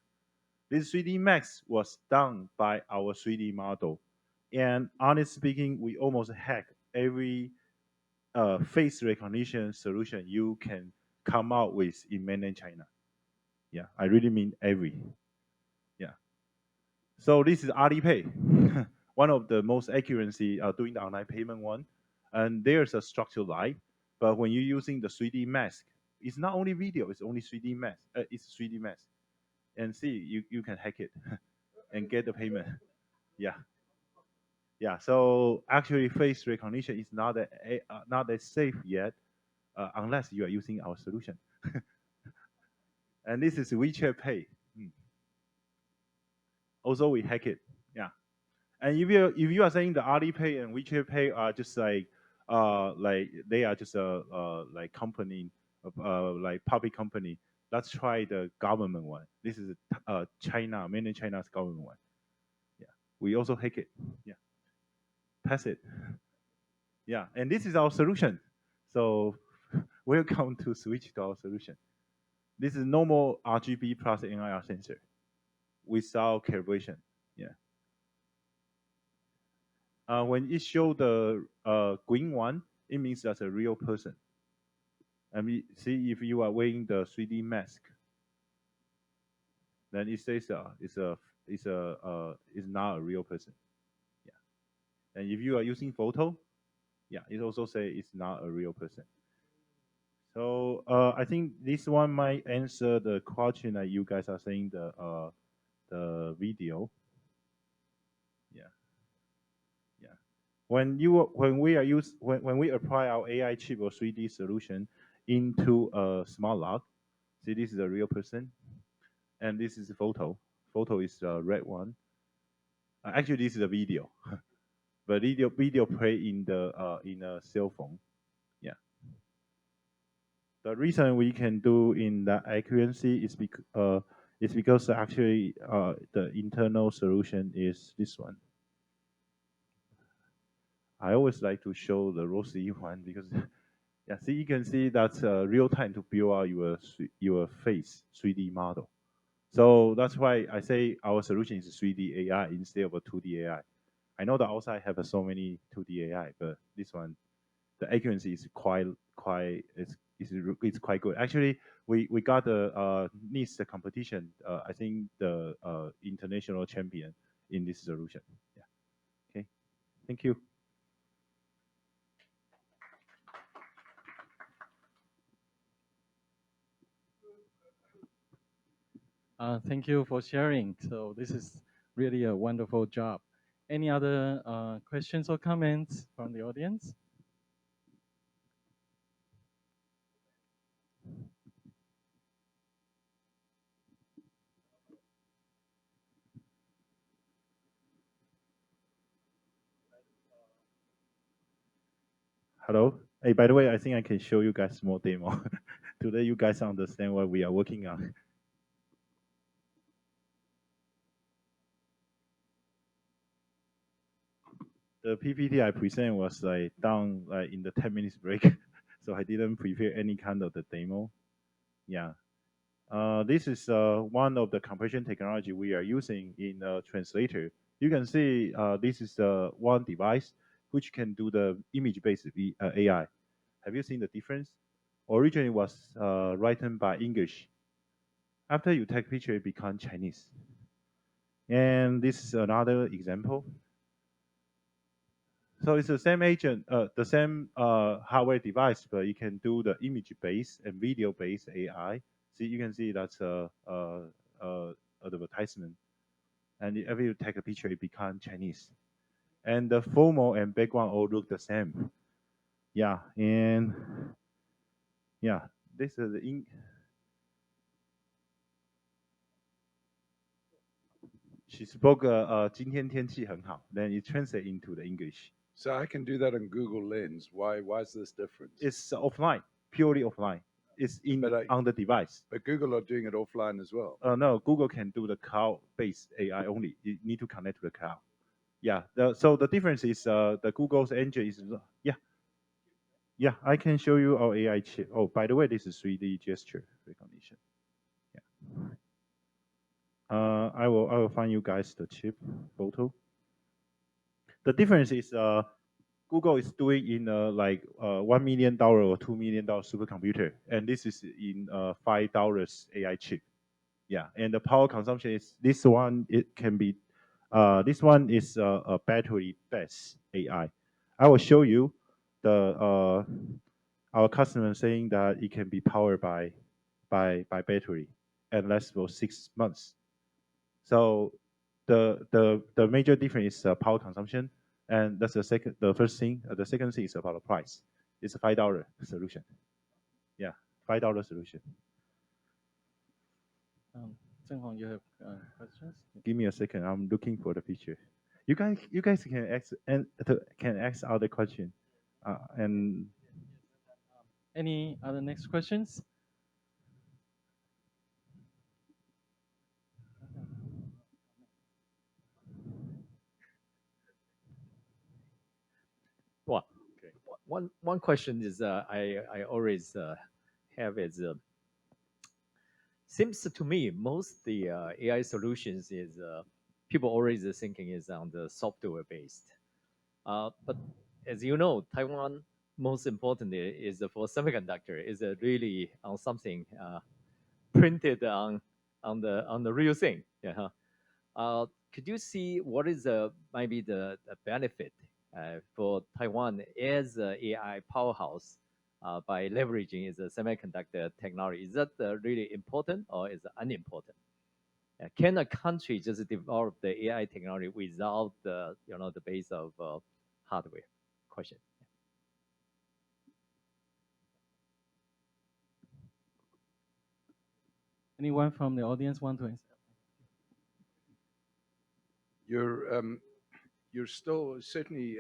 Speaker 7: This 3D mask was done by our 3D model, and honestly speaking, we almost hacked every face recognition solution you can come out with in mainland China. Yeah, I really mean every. Yeah. So this is Alipay, one of the most accuracy doing the online payment one. And there's a structured line, but when you're using the 3D mask, it's not only video, it's only 3D mask. It's 3D mask. And see, you can hack it and get the payment. Yeah. Yeah. So actually, face recognition is not that safe yet, unless you are using our solution. And this is WeChat Pay. Also, we hack it. Yeah. And if you are saying the Alipay and WeChat Pay are just like they are just a like company, like public company. Let's try the government one. This is China, mainland China's government one. Yeah, we also hack it. Yeah, pass it. Yeah, and this is our solution. So welcome to switch to our solution. This is normal RGB plus NIR sensor without calibration. Yeah. When it show the green one, it means that's a real person. And we see if you are wearing the 3D mask, then it says it's not a real person. Yeah. And if you are using photo, yeah, it also say it's not a real person. So I think this one might answer the question that you guys are saying the video. Yeah. Yeah. When we apply our AI chip or 3D solution into a smart lock, see this is a real person, and this is a photo. Photo is the red one. Actually, this is a video, but video play in a cell phone. Yeah. The reason we can do in that accuracy is because actually the internal solution is this one. I always like to show the rosy one because yeah, see you can see that's real time to build out your face 3D model. So that's why I say our solution is 3D AI instead of a 2D AI. I know the outside have so many 2D AI, but this one, the accuracy is it's quite good. Actually, we got the NIST competition. I think the international champion in this solution. Yeah. Okay. Thank you.
Speaker 1: Thank you for sharing. So this is really a wonderful job. Any other questions or comments from the audience?
Speaker 7: Hello. Hey, by the way, I think I can show you guys more demo to let you guys understand what we are working on. The PPT I present was like done like in the 10 minutes break, so I didn't prepare any kind of the demo. Yeah. This is one of the compression technology we are using in translator. You can see this is one device which can do the image-based AI. Have you seen the difference? Originally was written by English. After you take picture, it becomes Chinese. And this is another example. So it's the same agent, the same hardware device, but you can do the image-based and video-based AI. See, you can see that's a advertisement, and if you take a picture, it becomes Chinese, and the FOMO and background all look the same. Yeah, and yeah, this is the She spoke 今天天气很好, then it translates into the English.
Speaker 2: So I can do that on Google Lens. Why is this different?
Speaker 7: It's offline, purely offline. It's on the device.
Speaker 2: But Google are doing it offline as well.
Speaker 7: No, Google can do the cloud-based AI only. You need to connect to the cloud. Yeah. So the difference is the Google's engine is yeah. I can show you our AI chip. Oh, by the way, this is 3D gesture recognition. Yeah. I will find you guys the chip photo. The difference is Google is doing in like $1 million or $2 million supercomputer, and this is in $5 AI chip. Yeah, and the power consumption is this one. It can be this one is a battery-based AI. I will show you the our customer saying that it can be powered by battery and lasts for 6 months. So the major difference is power consumption, and that's the first thing. The second thing is about the price. It's a $5 solution. Yeah, $5 solution.
Speaker 1: Zhenghong, you have questions?
Speaker 7: Give me a second. I'm looking for the picture. You guys can ask other question, and
Speaker 1: Any other next questions?
Speaker 9: Well, okay. One question is I always have is seems to me most the AI solutions is people always thinking is on the software based, but as you know, Taiwan most importantly is for semiconductor is really on something printed on the real thing. Yeah. Could you see what is maybe the benefit for Taiwan as a AI powerhouse by leveraging its semiconductor technology? Is that really important or is it unimportant? Can a country just develop the AI technology without the the base of hardware? Question.
Speaker 1: Anyone from the audience want to answer?
Speaker 2: You're still certainly,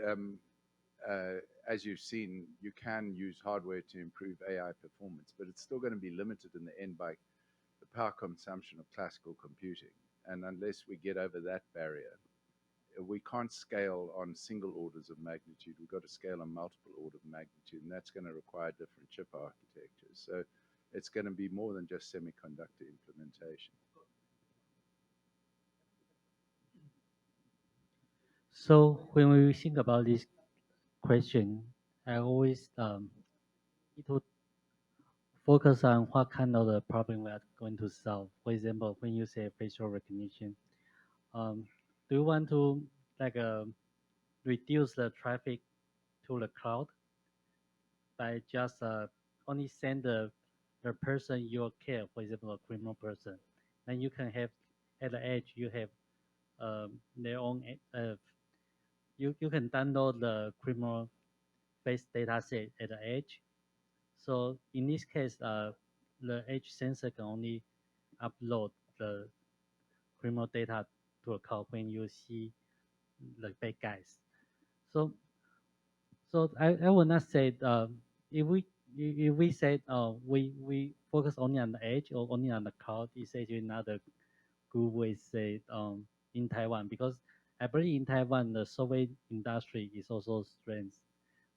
Speaker 2: as you've seen, you can use hardware to improve AI performance, but it's still going to be limited in the end by the power consumption of classical computing. And unless we get over that barrier, we can't scale on single orders of magnitude. We've got to scale on multiple orders of magnitude, and that's going to require different chip architectures. So it's going to be more than just semiconductor implementation.
Speaker 3: So when we think about this question, I always need to focus on what kind of the problem we are going to solve. For example, when you say facial recognition, do you want to like reduce the traffic to the cloud by just only send the person you care, for example, a criminal person, then you can have at the edge you have their own you can download the criminal face data set at the edge. So in this case, the edge sensor can only upload the criminal data to a cloud when you see the bad guys. So I will not say if we say we focus only on the edge or only on the cloud, it's actually not a good way to say in Taiwan, because I believe in Taiwan, the software industry is also strength.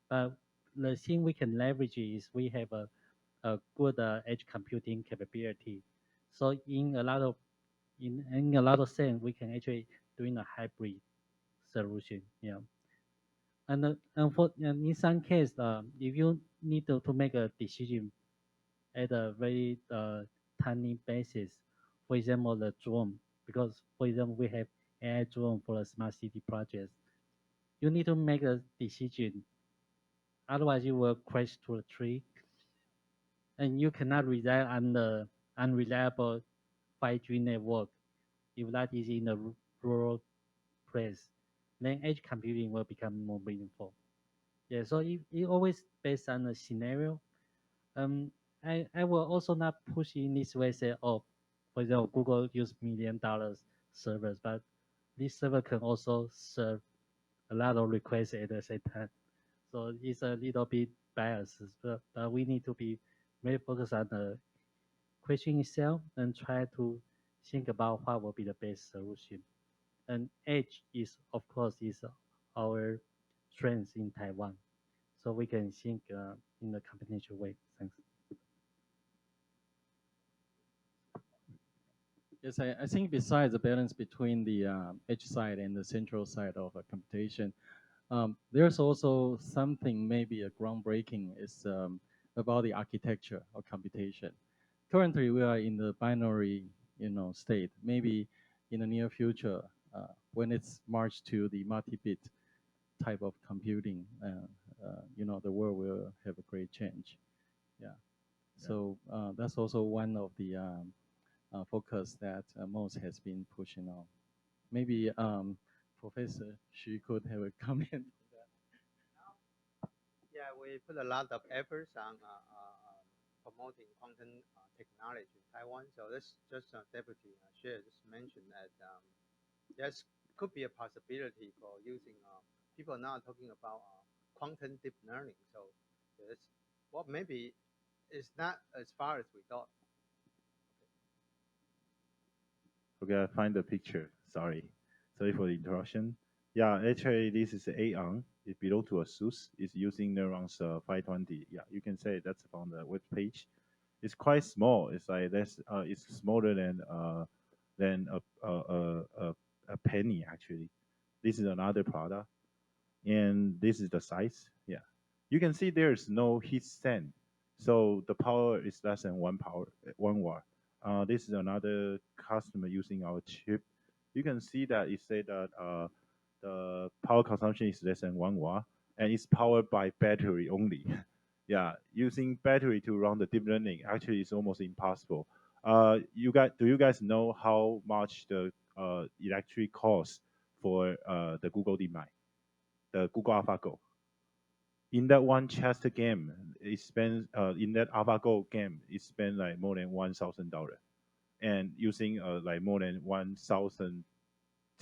Speaker 3: But the thing we can leverage is we have a good edge computing capability. So in a lot of sense, we can actually doing a hybrid solution. Yeah. And in some case, if you need to make a decision at a very tiny basis, for example, the drone, because for example, we have AI drone for a smart city project. You need to make a decision, otherwise you will crash to a tree, and you cannot rely on the unreliable 5G network. If that is in a rural place, then edge computing will become more meaningful. Yeah, so it always based on a scenario. I will also not push in this way, say, oh, for example, Google use $1 million servers, but this server can also serve a lot of requests at the same time. So it's a little bit biased, but we need to be very focused on the question itself and try to think about what will be the best solution. And edge is, of course, is our strength in Taiwan. So we can think in a combination way. Thanks.
Speaker 1: Yes, I think besides the balance between the edge side and the central side of a computation, there's also something maybe a groundbreaking is about the architecture of computation. Currently, we are in the binary, state. Maybe in the near future, when it's marched to the multi-bit type of computing, the world will have a great change. Yeah. So that's also one of the focus that most has been pushing on. Maybe Professor Xu could have a comment.
Speaker 8: Yeah, we put a lot of efforts on promoting quantum technology in Taiwan. So this just Deputy Chair just mentioned that there's could be a possibility for using people now talking about quantum deep learning. So it's well maybe it's not as far as we thought.
Speaker 7: Okay, I find the picture. Sorry for the interruption. Yeah, actually, this is Aon. It belongs to ASUS. It's using Neurons 520. Yeah, you can say that's from the web page. It's quite small. It's like that's it's smaller than a penny actually. This is another product, and this is the size. Yeah, you can see there's no heat send, so the power is less than 1 watt. This is another customer using our chip. You can see that it say that the power consumption is less than 1 watt, and it's powered by battery only. Yeah, using battery to run the deep learning actually is almost impossible. Do you guys know how much the electric cost for the Google DeepMind, the Google AlphaGo? In that one chess game, it spends in that AlphaGo game, it spends like more than $1,000, and using like more than 1,000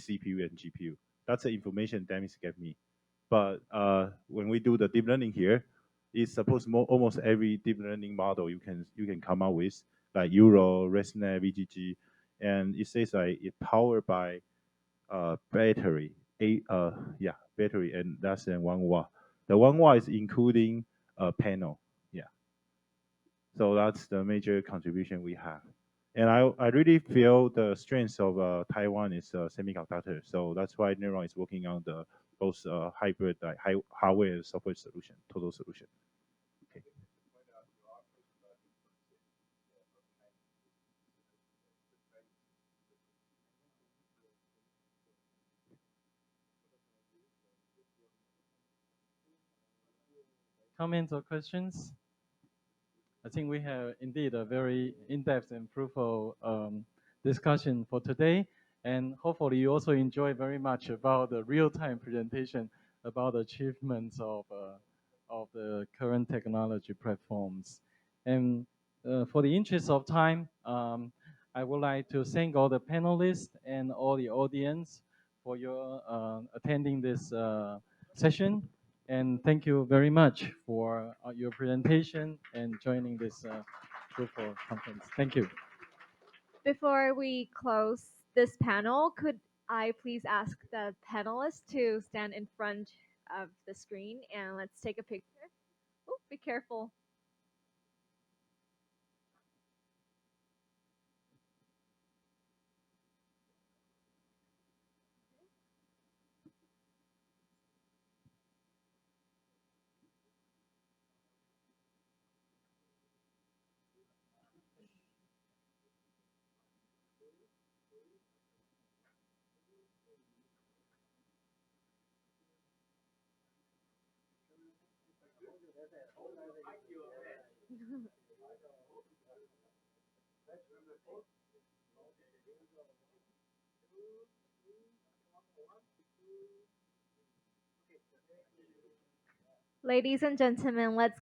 Speaker 7: CPU and GPU. That's the information Dennis gave me. But when we do the deep learning here, it's supposed almost every deep learning model you can come up with, like Euro, ResNet, VGG, and it says like it powered by battery, battery, and less than 1 watt. The 1 watt is including a panel. Yeah, so that's the major contribution we have. And I really feel the strength of Taiwan is semiconductor. So that's why Neuron is working on the both hybrid hardware and software solution, total solution. Okay.
Speaker 1: Comments or questions? I think we have indeed a very in-depth and fruitful discussion for today. And hopefully you also enjoy very much about the real-time presentation about the achievements of the current technology platforms. And for the interest of time, I would like to thank all the panelists and all the audience for your attending this session. And thank you very much for your presentation and joining this fruitful conference. Thank you.
Speaker 10: Before we close this panel, could I please ask the panelists to stand in front of the screen and let's take a picture. Oh, be careful. Ladies and gentlemen, let's